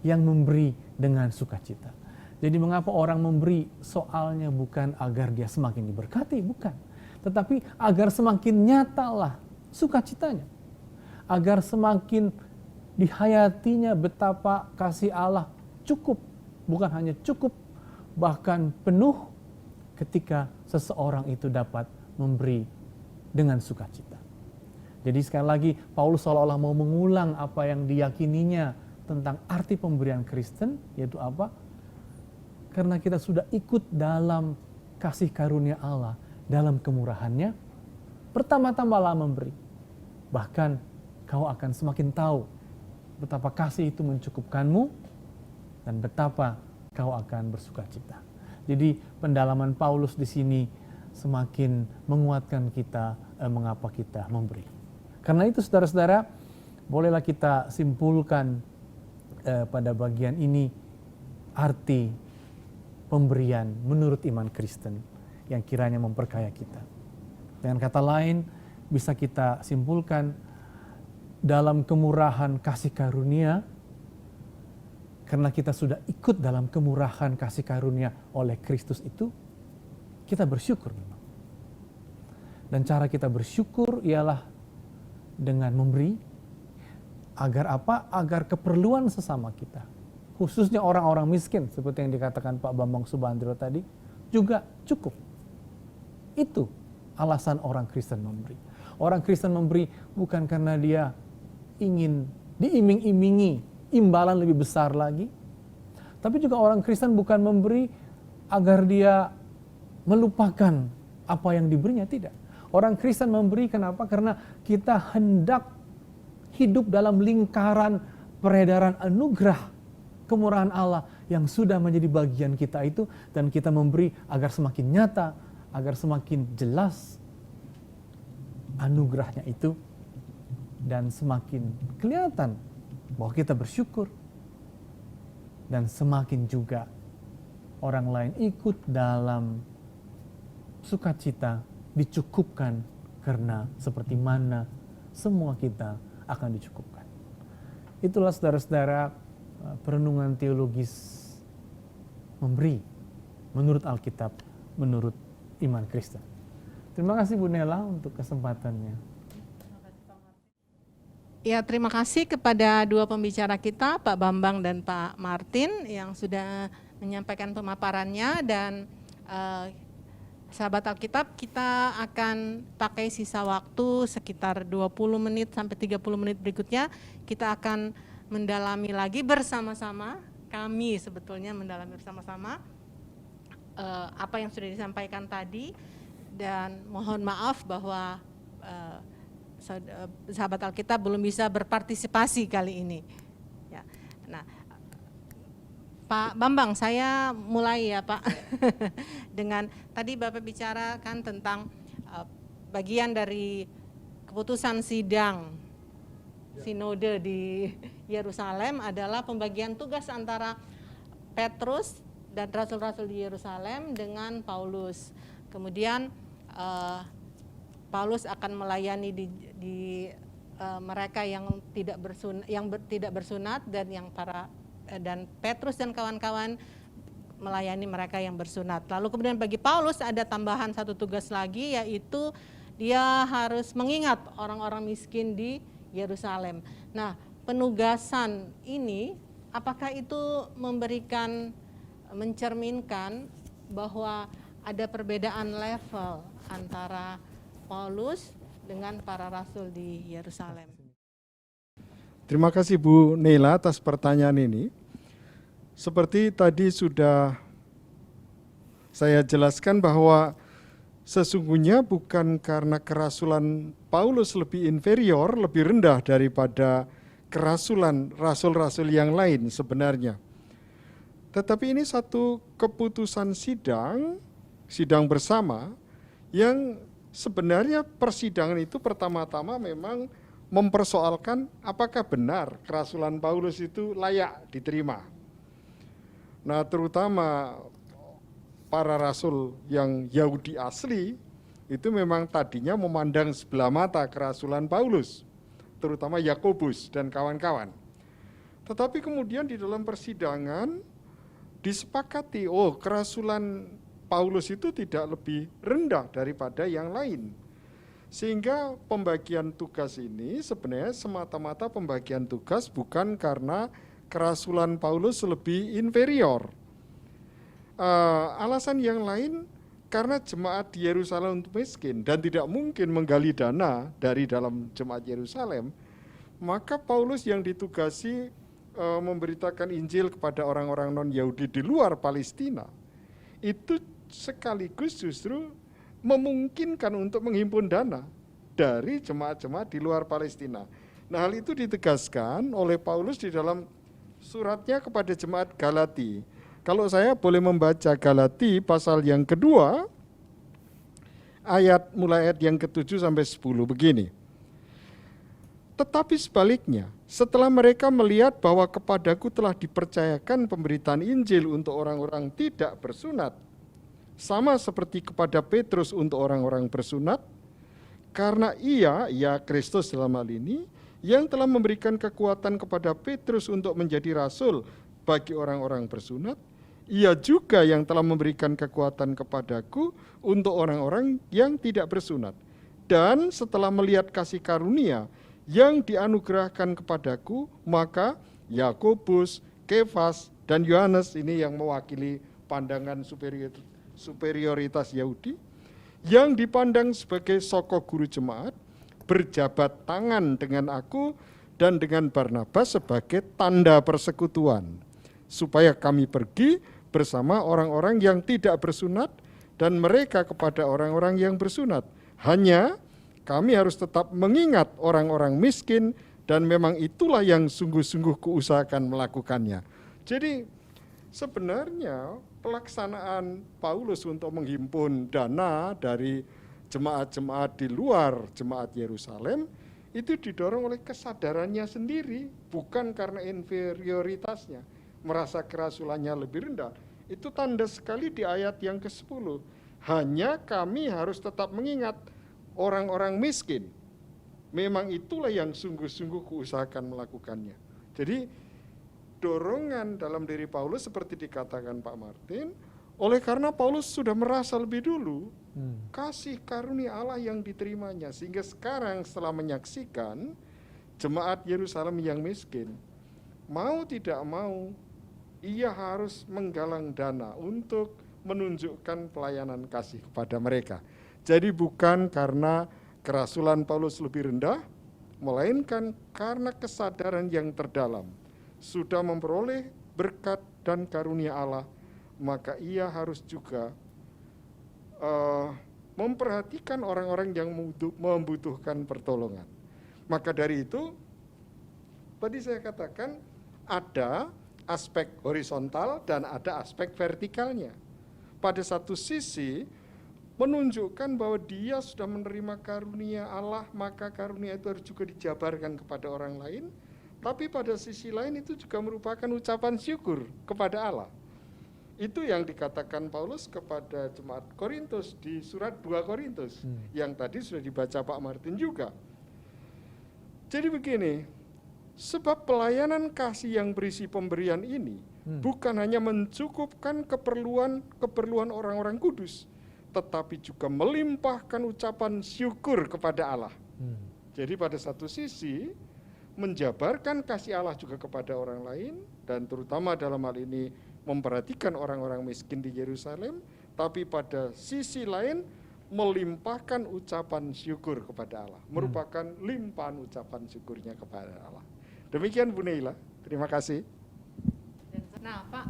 yang memberi dengan sukacita. Jadi mengapa orang memberi? Soalnya bukan agar dia semakin diberkati, bukan. Tetapi agar semakin nyatalah sukacitanya. Agar semakin dihayatinya betapa kasih Allah cukup, bukan hanya cukup, bahkan penuh ketika seseorang itu dapat memberi dengan sukacita. Jadi sekali lagi Paulus seolah-olah mau mengulang apa yang diyakininya tentang arti pemberian Kristen, yaitu apa? Karena kita sudah ikut dalam kasih karunia Allah, dalam kemurahannya, pertama-tamalah memberi. Bahkan kau akan semakin tahu betapa kasih itu mencukupkanmu dan betapa kau akan bersukacita. Jadi pendalaman Paulus di sini semakin menguatkan kita mengapa kita memberi. Karena itu saudara-saudara, bolehlah kita simpulkan pada bagian ini arti pemberian menurut iman Kristen yang kiranya memperkaya kita. Dengan kata lain, bisa kita simpulkan dalam kemurahan kasih karunia, karena kita sudah ikut dalam kemurahan kasih karunia oleh Kristus itu, kita bersyukur memang. Dan cara kita bersyukur ialah dengan memberi, agar apa? Agar keperluan sesama kita, khususnya orang-orang miskin, seperti yang dikatakan Pak Bambang Subandrio tadi, juga cukup. Itu alasan orang Kristen memberi. Orang Kristen memberi bukan karena dia ingin diiming-imingi imbalan lebih besar lagi. Tapi juga orang Kristen bukan memberi agar dia melupakan apa yang diberinya, tidak. Orang Kristen memberi kenapa? Karena kita hendak hidup dalam lingkaran peredaran anugerah kemurahan Allah yang sudah menjadi bagian kita itu, dan kita memberi agar semakin nyata, agar semakin jelas anugerahnya itu, dan semakin kelihatan bahwa kita bersyukur dan semakin juga orang lain ikut dalam sukacita, dicukupkan karena seperti mana semua kita akan dicukupkan. Itulah saudara-saudara perenungan teologis memberi menurut Alkitab, menurut iman Kristen. Terima kasih Bu Nela untuk kesempatannya. Ya, terima kasih kepada dua pembicara kita, Pak Bambang dan Pak Martin, yang sudah menyampaikan pemaparannya. Dan sahabat Alkitab, kita akan pakai sisa waktu sekitar 20 menit sampai 30 menit berikutnya. Kita akan mendalami lagi bersama-sama, kami sebetulnya mendalami bersama-sama apa yang sudah disampaikan tadi. Dan mohon maaf bahwa sahabat Alkitab belum bisa berpartisipasi kali ini. Ya. Nah, Pak Bambang, saya mulai ya Pak. Dengan tadi Bapak bicarakan tentang bagian dari keputusan sidang sinode di Yerusalem adalah pembagian tugas antara Petrus dan rasul-rasul di Yerusalem dengan Paulus. Kemudian Paulus akan melayani di mereka yang tidak bersunat dan Petrus dan kawan-kawan melayani mereka yang bersunat. Lalu kemudian bagi Paulus ada tambahan satu tugas lagi, yaitu dia harus mengingat orang-orang miskin di Yerusalem. Nah, penugasan ini apakah itu mencerminkan bahwa ada perbedaan level antara Paulus dengan para rasul di Yerusalem? Terima kasih Bu Nela atas pertanyaan ini. Seperti tadi sudah saya jelaskan bahwa sesungguhnya bukan karena kerasulan Paulus lebih inferior, lebih rendah daripada kerasulan rasul-rasul yang lain sebenarnya. Tetapi ini satu keputusan sidang bersama yang sebenarnya persidangan itu pertama-tama memang mempersoalkan apakah benar kerasulan Paulus itu layak diterima. Nah, terutama para rasul yang Yahudi asli itu memang tadinya memandang sebelah mata kerasulan Paulus, terutama Yakobus dan kawan-kawan. Tetapi kemudian di dalam persidangan disepakati, kerasulan Paulus itu tidak lebih rendah daripada yang lain. Sehingga pembagian tugas ini sebenarnya semata-mata pembagian tugas bukan karena kerasulan Paulus lebih inferior. Alasan yang lain karena jemaat di Yerusalem untuk miskin dan tidak mungkin menggali dana dari dalam jemaat Yerusalem, maka Paulus yang ditugasi memberitakan Injil kepada orang-orang non-Yahudi di luar Palestina, itu sekaligus justru memungkinkan untuk menghimpun dana dari jemaat-jemaat di luar Palestina. Nah, hal itu ditegaskan oleh Paulus di dalam suratnya kepada jemaat Galati. Kalau saya boleh membaca Galati pasal yang kedua, mulai ayat yang ke-7 sampai 10 begini. Tetapi sebaliknya, setelah mereka melihat bahwa kepadaku telah dipercayakan pemberitaan Injil untuk orang-orang tidak bersunat, sama seperti kepada Petrus untuk orang-orang bersunat, karena ia Kristus dalam hal ini, yang telah memberikan kekuatan kepada Petrus untuk menjadi rasul bagi orang-orang bersunat, ia juga yang telah memberikan kekuatan kepadaku untuk orang-orang yang tidak bersunat. Dan setelah melihat kasih karunia yang dianugerahkan kepadaku, maka Yakobus, Kefas, dan Yohanes, ini yang mewakili pandangan superioritas Yahudi, yang dipandang sebagai soko guru jemaat, berjabat tangan dengan aku dan dengan Barnabas sebagai tanda persekutuan, supaya kami pergi bersama orang-orang yang tidak bersunat dan mereka kepada orang-orang yang bersunat. Hanya kami harus tetap mengingat orang-orang miskin, dan memang itulah yang sungguh-sungguh kuusahakan melakukannya. Jadi sebenarnya pelaksanaan Paulus untuk menghimpun dana dari jemaat-jemaat di luar jemaat Yerusalem itu didorong oleh kesadarannya sendiri, bukan karena inferioritasnya. merasa kerasulannya lebih rendah. Itu tanda sekali di ayat yang ke-10. Hanya kami harus tetap mengingat orang-orang miskin. Memang itulah yang sungguh-sungguh kuusahakan melakukannya. Jadi dorongan dalam diri Paulus seperti dikatakan Pak Martin, oleh karena Paulus sudah merasa lebih dulu kasih karunia Allah yang diterimanya, sehingga sekarang setelah menyaksikan jemaat Yerusalem yang miskin, mau tidak mau ia harus menggalang dana untuk menunjukkan pelayanan kasih kepada mereka. Jadi bukan karena kerasulan Paulus lebih rendah, melainkan karena kesadaran yang terdalam sudah memperoleh berkat dan karunia Allah, maka ia harus juga memperhatikan orang-orang yang membutuhkan pertolongan. Maka dari itu, tadi saya katakan ada aspek horizontal dan ada aspek vertikalnya. Pada satu sisi menunjukkan bahwa dia sudah menerima karunia Allah, maka karunia itu harus juga dijabarkan kepada orang lain. Tapi pada sisi lain itu juga merupakan ucapan syukur kepada Allah. Itu yang dikatakan Paulus kepada jemaat Korintus di surat 2 Korintus yang tadi sudah dibaca Pak Martin juga. Jadi begini, sebab pelayanan kasih yang berisi pemberian ini bukan hanya mencukupkan keperluan orang-orang kudus, tetapi juga melimpahkan ucapan syukur kepada Allah. Jadi pada satu sisi menjabarkan kasih Allah juga kepada orang lain, dan terutama dalam hal ini memperhatikan orang-orang miskin di Yerusalem, tapi pada sisi lain melimpahkan ucapan syukur kepada Allah, merupakan limpahan ucapan syukurnya kepada Allah. Demikian Bu Neila, terima kasih. Nah Pak,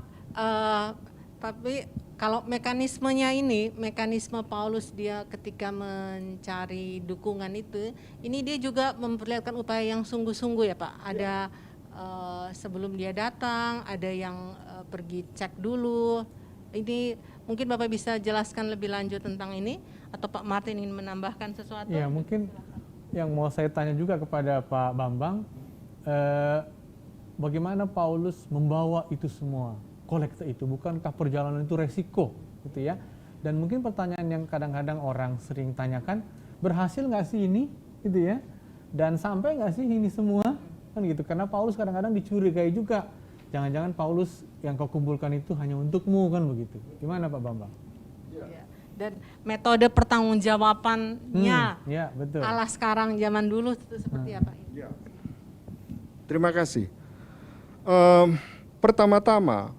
tapi kalau mekanismenya ini, mekanisme Paulus dia ketika mencari dukungan itu, ini dia juga memperlihatkan upaya yang sungguh-sungguh ya Pak. Ada sebelum dia datang, ada yang pergi cek dulu. Ini mungkin Bapak bisa jelaskan lebih lanjut tentang ini, atau Pak Martin ingin menambahkan sesuatu? Ya, mungkin yang mau saya tanya juga kepada Pak Bambang, bagaimana Paulus membawa itu semua, kolekte itu, bukankah perjalanan itu resiko gitu ya? Dan mungkin pertanyaan yang kadang-kadang orang sering tanyakan, berhasil nggak sih ini gitu ya? Dan sampai nggak sih ini semua? Kan gitu, karena Paulus kadang-kadang dicurigai juga, jangan-jangan Paulus yang kau kumpulkan itu hanya untukmu, kan begitu. Gimana Pak Bambang? Ya. Dan metode pertanggungjawabannya ya, betul. ala sekarang zaman dulu itu seperti apa? Ya. Terima kasih. Pertama-tama,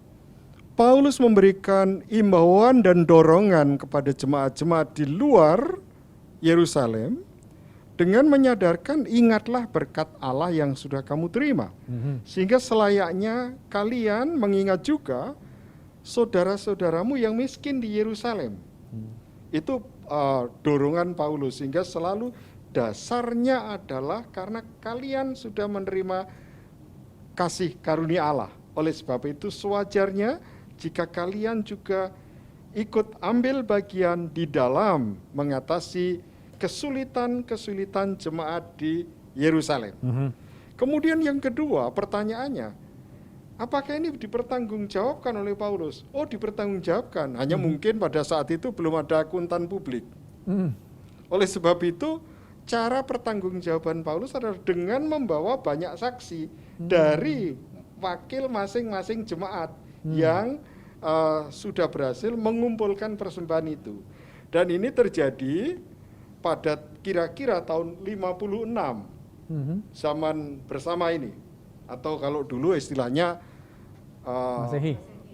Paulus memberikan imbauan dan dorongan kepada jemaat-jemaat di luar Yerusalem dengan menyadarkan, ingatlah berkat Allah yang sudah kamu terima. Sehingga selayaknya kalian mengingat juga saudara-saudaramu yang miskin di Yerusalem. Itu dorongan Paulus, sehingga selalu dasarnya adalah karena kalian sudah menerima kasih karunia Allah. Oleh sebab itu sewajarnya jika kalian juga ikut ambil bagian di dalam mengatasi kesulitan-kesulitan jemaat di Yerusalem. Kemudian yang kedua, pertanyaannya, apakah ini dipertanggungjawabkan oleh Paulus? Oh, dipertanggungjawabkan. Hanya mungkin pada saat itu belum ada akuntan publik. Oleh sebab itu, cara pertanggungjawaban Paulus adalah dengan membawa banyak saksi dari wakil masing-masing jemaat yang sudah berhasil mengumpulkan persembahan itu. Dan ini terjadi pada kira-kira tahun 56 zaman bersama ini, atau kalau dulu istilahnya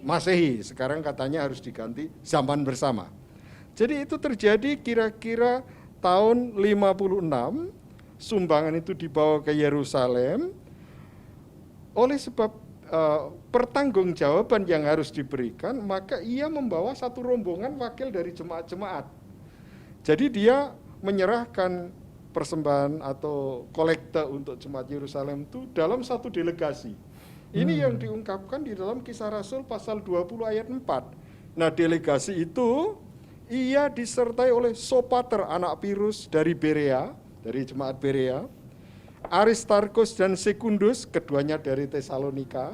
Masehi, sekarang katanya harus diganti zaman bersama. Jadi itu terjadi kira-kira tahun 56, sumbangan itu dibawa ke Yerusalem. Oleh sebab pertanggungjawaban yang harus diberikan, maka ia membawa satu rombongan wakil dari jemaat-jemaat. Jadi dia menyerahkan persembahan atau kolekte untuk jemaat Yerusalem itu dalam satu delegasi. Ini yang diungkapkan di dalam Kisah Rasul pasal 20 ayat 4. Nah, delegasi itu ia disertai oleh Sopater anak Pirus dari Berea, dari jemaat Berea, Aristarkus dan Sekundus, keduanya dari Tesalonika,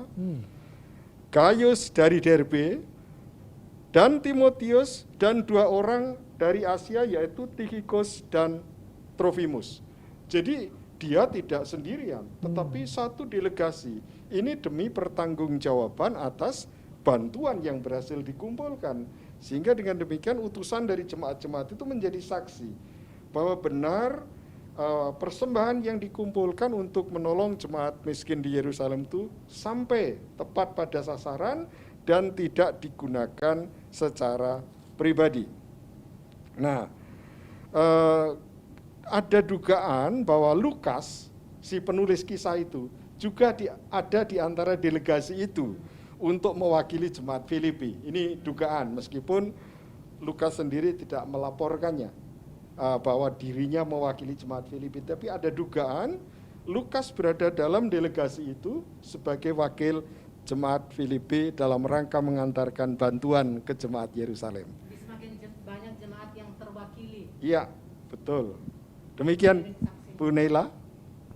Gaius dari Derbe, dan Timotius, dan 2 orang dari Asia yaitu Tychicus dan Trofimus. Jadi dia tidak sendirian, tetapi satu delegasi. Ini demi pertanggungjawaban atas bantuan yang berhasil dikumpulkan. Sehingga dengan demikian utusan dari jemaat-jemaat itu menjadi saksi bahwa benar persembahan yang dikumpulkan untuk menolong jemaat miskin di Yerusalem itu sampai tepat pada sasaran dan tidak digunakan secara pribadi. Nah, ada dugaan bahwa Lukas, si penulis kisah itu, juga ada di antara delegasi itu untuk mewakili jemaat Filipi. Ini dugaan, meskipun Lukas sendiri tidak melaporkannya bahwa dirinya mewakili jemaat Filipi, tapi ada dugaan Lukas berada dalam delegasi itu sebagai wakil jemaat Filipi dalam rangka mengantarkan bantuan ke jemaat Yerusalem. Semakin banyak jemaat yang terwakili. Iya, betul. Demikian Bu Neila.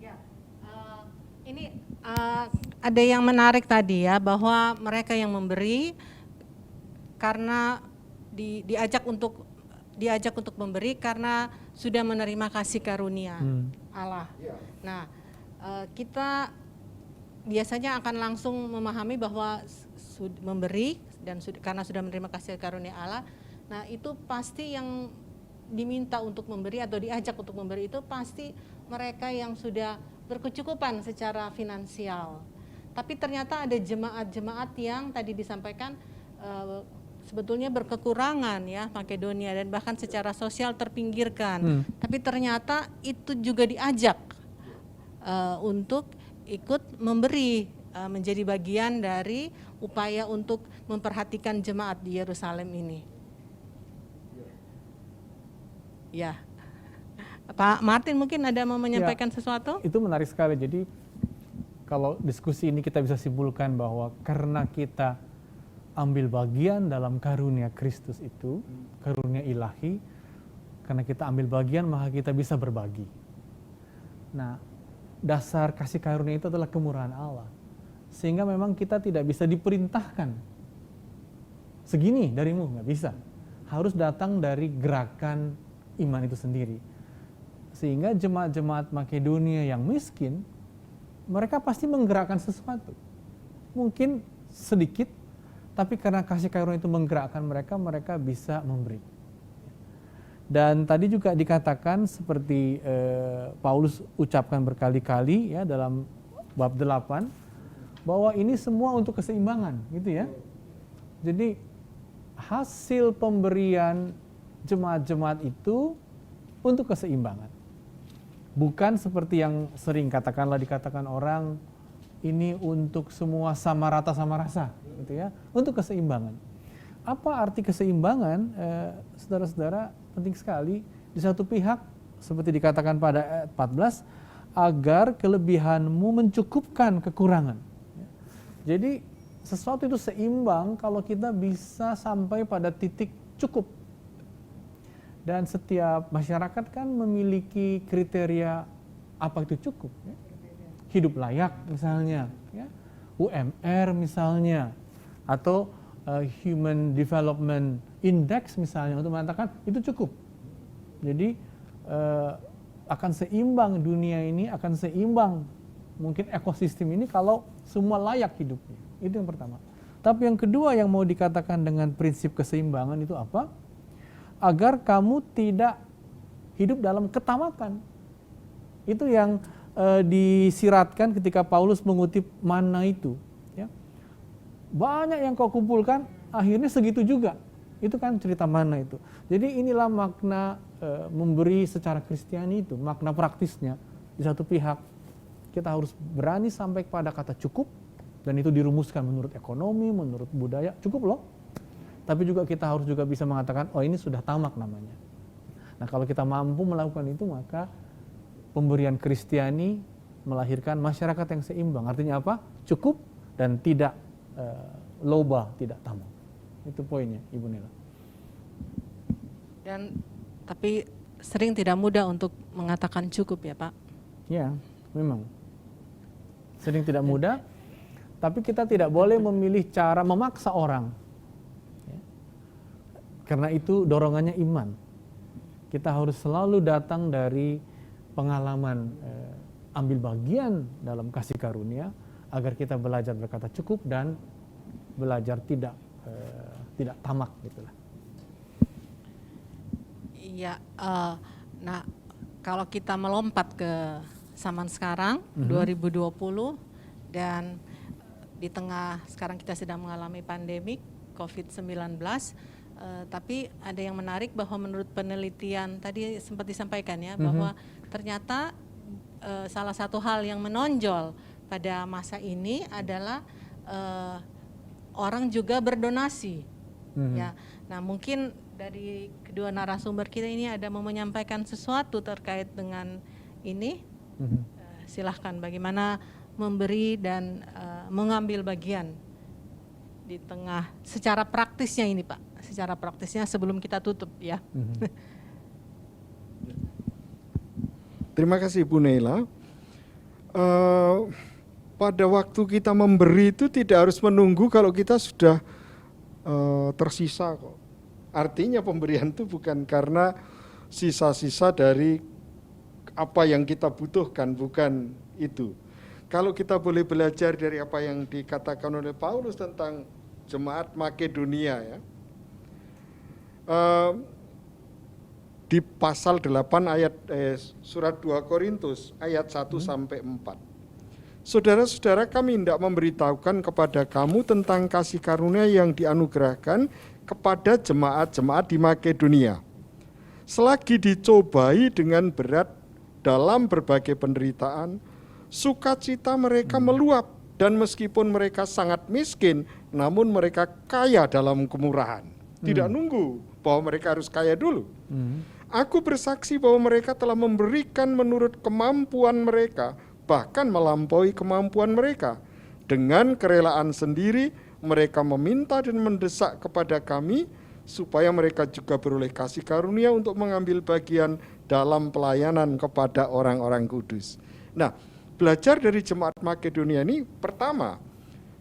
Ya, ini ada yang menarik tadi ya, bahwa mereka yang memberi karena diajak untuk memberi karena sudah menerima kasih karunia Allah. Nah, kita biasanya akan langsung memahami bahwa memberi dan karena sudah menerima kasih karunia Allah. Nah, itu pasti yang diminta untuk memberi atau diajak untuk memberi itu pasti mereka yang sudah berkecukupan secara finansial. Tapi ternyata ada jemaat-jemaat yang tadi disampaikan sebetulnya berkekurangan ya, Makedonia, dan bahkan secara sosial terpinggirkan. Tapi ternyata itu juga diajak untuk ikut memberi, menjadi bagian dari upaya untuk memperhatikan jemaat di Yerusalem ini. Ya, Pak Martin mungkin ada mau menyampaikan sesuatu? Itu menarik sekali. Jadi kalau diskusi ini kita bisa simpulkan bahwa karena kita ambil bagian dalam karunia Kristus itu, karunia ilahi, karena kita ambil bagian maka kita bisa berbagi. Nah, dasar kasih karunia itu adalah kemurahan Allah. Sehingga memang kita tidak bisa diperintahkan segini darimu, nggak bisa. Harus datang dari gerakan iman itu sendiri. Sehingga jemaat-jemaat Makedonia yang miskin, mereka pasti menggerakkan sesuatu. Mungkin sedikit, tapi karena kasih karunia itu menggerakkan mereka, mereka bisa memberi. Dan tadi juga dikatakan seperti Paulus ucapkan berkali-kali ya dalam bab 8, bahwa ini semua untuk keseimbangan, gitu ya. Jadi hasil pemberian jemaat-jemaat itu untuk keseimbangan. Bukan seperti yang sering dikatakan orang, ini untuk semua sama rata sama rasa, gitu ya, untuk keseimbangan. Apa arti keseimbangan? Saudara-saudara, penting sekali. Di satu pihak, seperti dikatakan pada ayat 14, agar kelebihanmu mencukupkan kekurangan. Jadi sesuatu itu seimbang kalau kita bisa sampai pada titik cukup. Dan setiap masyarakat kan memiliki kriteria apa itu cukup. Ya? Hidup layak misalnya, ya? UMR misalnya, atau Human Development Index misalnya, untuk mengatakan itu cukup. Jadi akan seimbang dunia ini, akan seimbang mungkin ekosistem ini kalau semua layak hidupnya. Itu yang pertama. Tapi yang kedua yang mau dikatakan dengan prinsip keseimbangan itu apa? Agar kamu tidak hidup dalam ketamakan. Itu yang disiratkan ketika Paulus mengutip mana itu. Ya. Banyak yang kau kumpulkan, akhirnya segitu juga. Itu kan cerita mana itu. Jadi inilah makna memberi secara Kristiani itu, makna praktisnya. Di satu pihak, kita harus berani sampai pada kata cukup, dan itu dirumuskan menurut ekonomi, menurut budaya, cukup loh. Tapi juga kita harus juga bisa mengatakan, oh ini sudah tamak namanya. Nah kalau kita mampu melakukan itu, maka pemberian Kristiani melahirkan masyarakat yang seimbang. Artinya apa? Cukup dan tidak loba, tidak tamak. Itu poinnya, Ibu Nela. Dan tapi sering tidak mudah untuk mengatakan cukup ya Pak? Ya, memang. Sering tidak mudah. Tapi kita tidak boleh memilih cara memaksa orang. Ya. Karena itu dorongannya iman. Kita harus selalu datang dari pengalaman ambil bagian dalam kasih karunia agar kita belajar berkata cukup dan belajar tidak tamak gitulah. Iya, nah kalau kita melompat ke zaman sekarang 2020 dan di tengah sekarang kita sedang mengalami pandemik COVID-19, tapi ada yang menarik bahwa menurut penelitian tadi sempat disampaikan ya bahwa ternyata salah satu hal yang menonjol pada masa ini adalah orang juga berdonasi. Ya, nah mungkin dari kedua narasumber kita ini ada mau menyampaikan sesuatu terkait dengan ini. Silahkan bagaimana memberi dan mengambil bagian di tengah secara praktisnya ini Pak, secara praktisnya sebelum kita tutup ya. Terima kasih Bu Nela. Pada waktu kita memberi itu tidak harus menunggu kalau kita sudah tersisa kok. Artinya pemberian itu bukan karena sisa-sisa dari apa yang kita butuhkan, bukan itu. Kalau kita boleh belajar dari apa yang dikatakan oleh Paulus tentang jemaat Makedonia ya. Di pasal 8 ayat surat 2 Korintus ayat 1 sampai 4. Saudara-saudara, kami hendak memberitahukan kepada kamu tentang kasih karunia yang dianugerahkan kepada jemaat-jemaat di Makedonia. Selagi dicobai dengan berat dalam berbagai penderitaan, sukacita mereka meluap, dan meskipun mereka sangat miskin, namun mereka kaya dalam kemurahan. Tidak nunggu bahwa mereka harus kaya dulu. Aku bersaksi bahwa mereka telah memberikan menurut kemampuan mereka, bahkan melampaui kemampuan mereka. Dengan kerelaan sendiri, mereka meminta dan mendesak kepada kami, supaya mereka juga beroleh kasih karunia untuk mengambil bagian dalam pelayanan kepada orang-orang kudus. Nah, belajar dari jemaat Makedonia ini, pertama,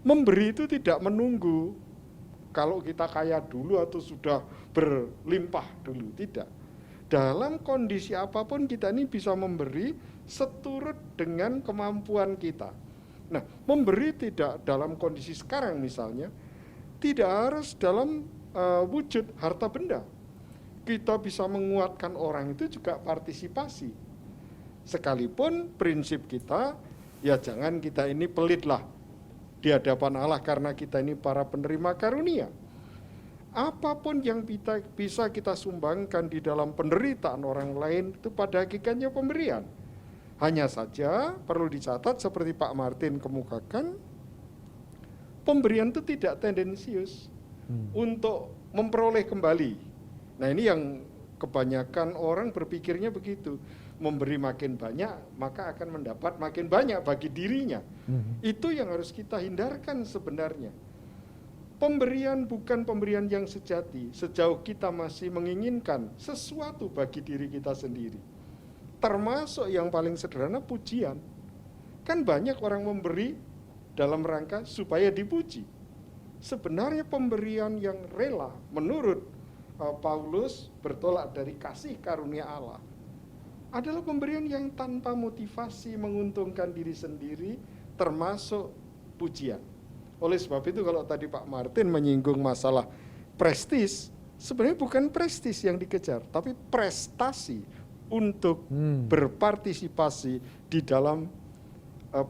memberi itu tidak menunggu kalau kita kaya dulu atau sudah berlimpah dulu, tidak. Dalam kondisi apapun kita ini bisa memberi seturut dengan kemampuan kita. Nah, memberi tidak dalam kondisi sekarang misalnya, tidak harus dalam wujud harta benda. Kita bisa menguatkan orang itu juga partisipasi. Sekalipun prinsip kita, ya jangan kita ini pelitlah di hadapan Allah karena kita ini para penerima karunia. Apapun yang bisa kita sumbangkan di dalam penderitaan orang lain itu pada hakikatnya pemberian. Hanya saja perlu dicatat seperti Pak Martin kemukakan, pemberian itu tidak tendensius untuk memperoleh kembali. Nah ini yang kebanyakan orang berpikirnya begitu. Memberi makin banyak, maka akan mendapat makin banyak bagi dirinya. Itu yang harus kita hindarkan sebenarnya. Pemberian bukan pemberian yang sejati, sejauh kita masih menginginkan sesuatu bagi diri kita sendiri. Termasuk yang paling sederhana, pujian. Kan banyak orang memberi dalam rangka supaya dipuji. Sebenarnya pemberian yang rela menurut Paulus bertolak dari kasih karunia Allah adalah pemberian yang tanpa motivasi menguntungkan diri sendiri, termasuk pujian. Oleh sebab itu kalau tadi Pak Martin menyinggung masalah prestis, sebenarnya bukan prestis yang dikejar, tapi prestasi untuk berpartisipasi di dalam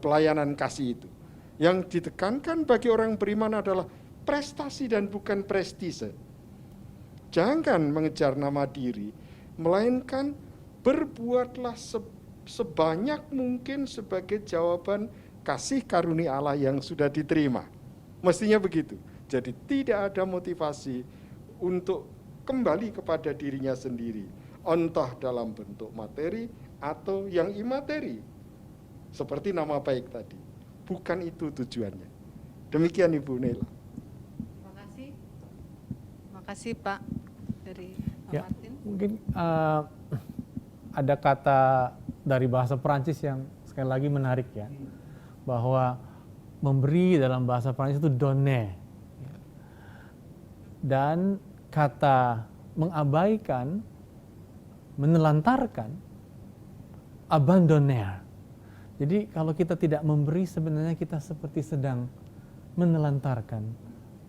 pelayanan kasih itu. Yang ditekankan bagi orang beriman adalah prestasi dan bukan prestise. Jangan mengejar nama diri, melainkan berbuatlah sebanyak mungkin sebagai jawaban kasih karunia Allah yang sudah diterima. Mestinya begitu. Jadi tidak ada motivasi untuk kembali kepada dirinya sendiri, entah dalam bentuk materi atau yang imateri. Seperti nama baik tadi. Bukan itu tujuannya. Demikian Ibu Nela. Terima kasih. Terima kasih Pak dari Pak Martin. Mungkin ada kata dari bahasa Perancis yang sekali lagi menarik ya, bahwa memberi dalam bahasa Prancis itu donner. Dan kata mengabaikan, menelantarkan, abandonner. Jadi kalau kita tidak memberi, sebenarnya kita seperti sedang menelantarkan,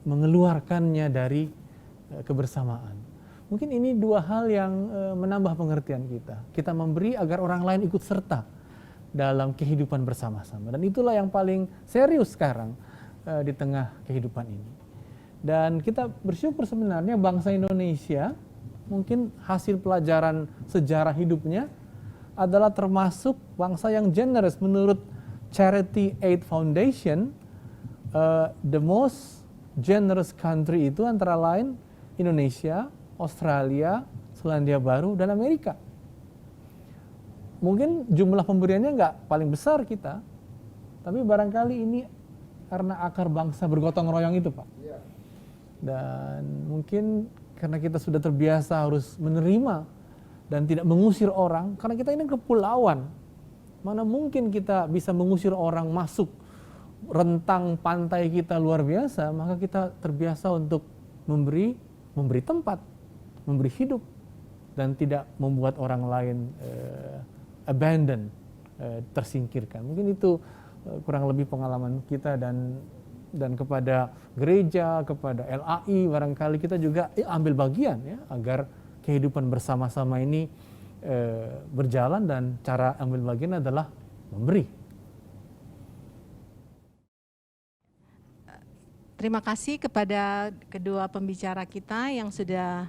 mengeluarkannya dari kebersamaan. Mungkin ini dua hal yang menambah pengertian kita. Kita memberi agar orang lain ikut serta dalam kehidupan bersama-sama. Dan itulah yang paling serius sekarang di tengah kehidupan ini. Dan kita bersyukur sebenarnya bangsa Indonesia, mungkin hasil pelajaran sejarah hidupnya, adalah termasuk bangsa yang generous. Menurut Charity Aid Foundation, the most generous country itu antara lain Indonesia, Australia, Selandia Baru, dan Amerika. Mungkin jumlah pemberiannya nggak paling besar kita, tapi barangkali ini karena akar bangsa bergotong royong itu, Pak. Dan mungkin karena kita sudah terbiasa harus menerima dan tidak mengusir orang, karena kita ini kepulauan. Mana mungkin kita bisa mengusir orang masuk rentang pantai kita luar biasa, maka kita terbiasa untuk memberi tempat, memberi hidup, dan tidak membuat orang lain abandon, tersingkirkan. Mungkin itu kurang lebih pengalaman kita, dan kepada gereja, kepada LAI, barangkali kita juga ambil bagian ya, agar kehidupan bersama-sama ini berjalan, dan cara ambil bagian adalah memberi. Terima kasih kepada kedua pembicara kita yang sudah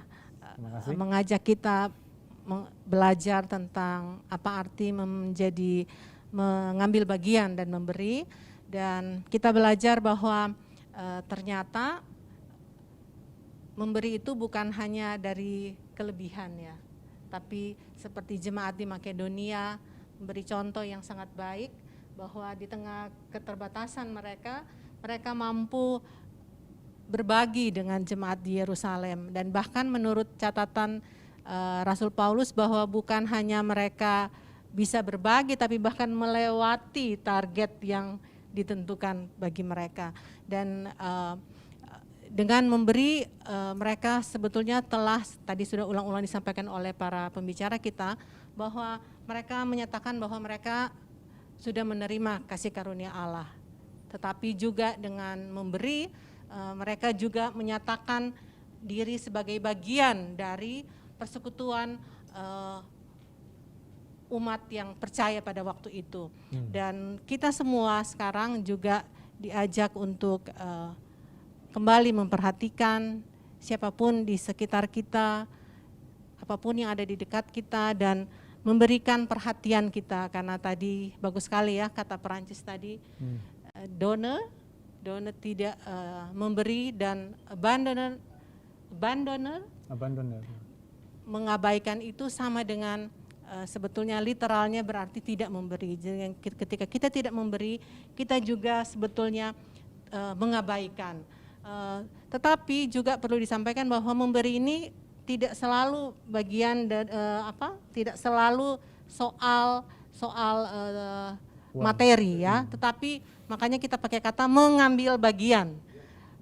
mengajak kita belajar tentang apa arti mengambil bagian dan memberi. Dan kita belajar bahwa ternyata memberi itu bukan hanya dari kelebihan ya, tapi seperti jemaat di Makedonia memberi contoh yang sangat baik, bahwa di tengah keterbatasan mereka mampu berbagi dengan jemaat di Yerusalem. Dan bahkan menurut catatan Rasul Paulus, bahwa bukan hanya mereka bisa berbagi, tapi bahkan melewati target yang ditentukan bagi mereka. Dan dengan memberi, mereka sebetulnya telah, tadi sudah ulang-ulang disampaikan oleh para pembicara kita, bahwa mereka menyatakan bahwa mereka sudah menerima kasih karunia Allah. Tetapi juga dengan memberi, mereka juga menyatakan diri sebagai bagian dari persekutuan umat yang percaya pada waktu itu. Dan kita semua sekarang juga diajak untuk kembali memperhatikan siapapun di sekitar kita, apapun yang ada di dekat kita, dan memberikan perhatian kita. Karena tadi bagus sekali ya kata Perancis tadi, donor tidak memberi, dan abandoner mengabaikan itu sama dengan sebetulnya literalnya berarti tidak memberi. Jadi ketika kita tidak memberi, kita juga sebetulnya mengabaikan. Tetapi juga perlu disampaikan bahwa memberi ini tidak selalu bagian tidak selalu soal materi ya, tetapi makanya kita pakai kata mengambil bagian.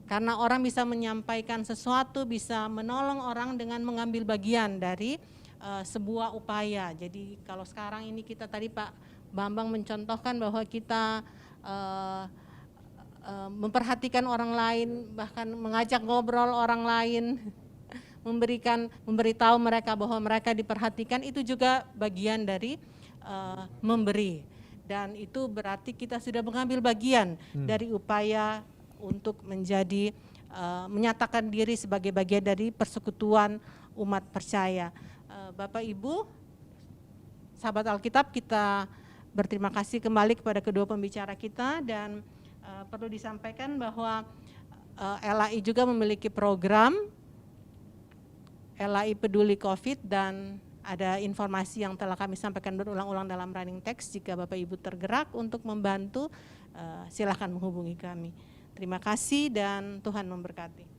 Karena orang bisa menyampaikan sesuatu, bisa menolong orang dengan mengambil bagian dari sebuah upaya. Jadi kalau sekarang ini kita tadi Pak Bambang mencontohkan bahwa kita memperhatikan orang lain, bahkan mengajak ngobrol orang lain, memberitahu mereka bahwa mereka diperhatikan, itu juga bagian dari memberi. Dan itu berarti kita sudah mengambil bagian dari upaya untuk menjadi menyatakan diri sebagai bagian dari persekutuan umat percaya. Bapak Ibu, sahabat Alkitab, kita berterima kasih kembali kepada kedua pembicara kita, dan perlu disampaikan bahwa LAI juga memiliki program LAI Peduli COVID, dan ada informasi yang telah kami sampaikan berulang-ulang dalam running text. Jika Bapak Ibu tergerak untuk membantu, silakan menghubungi kami. Terima kasih dan Tuhan memberkati.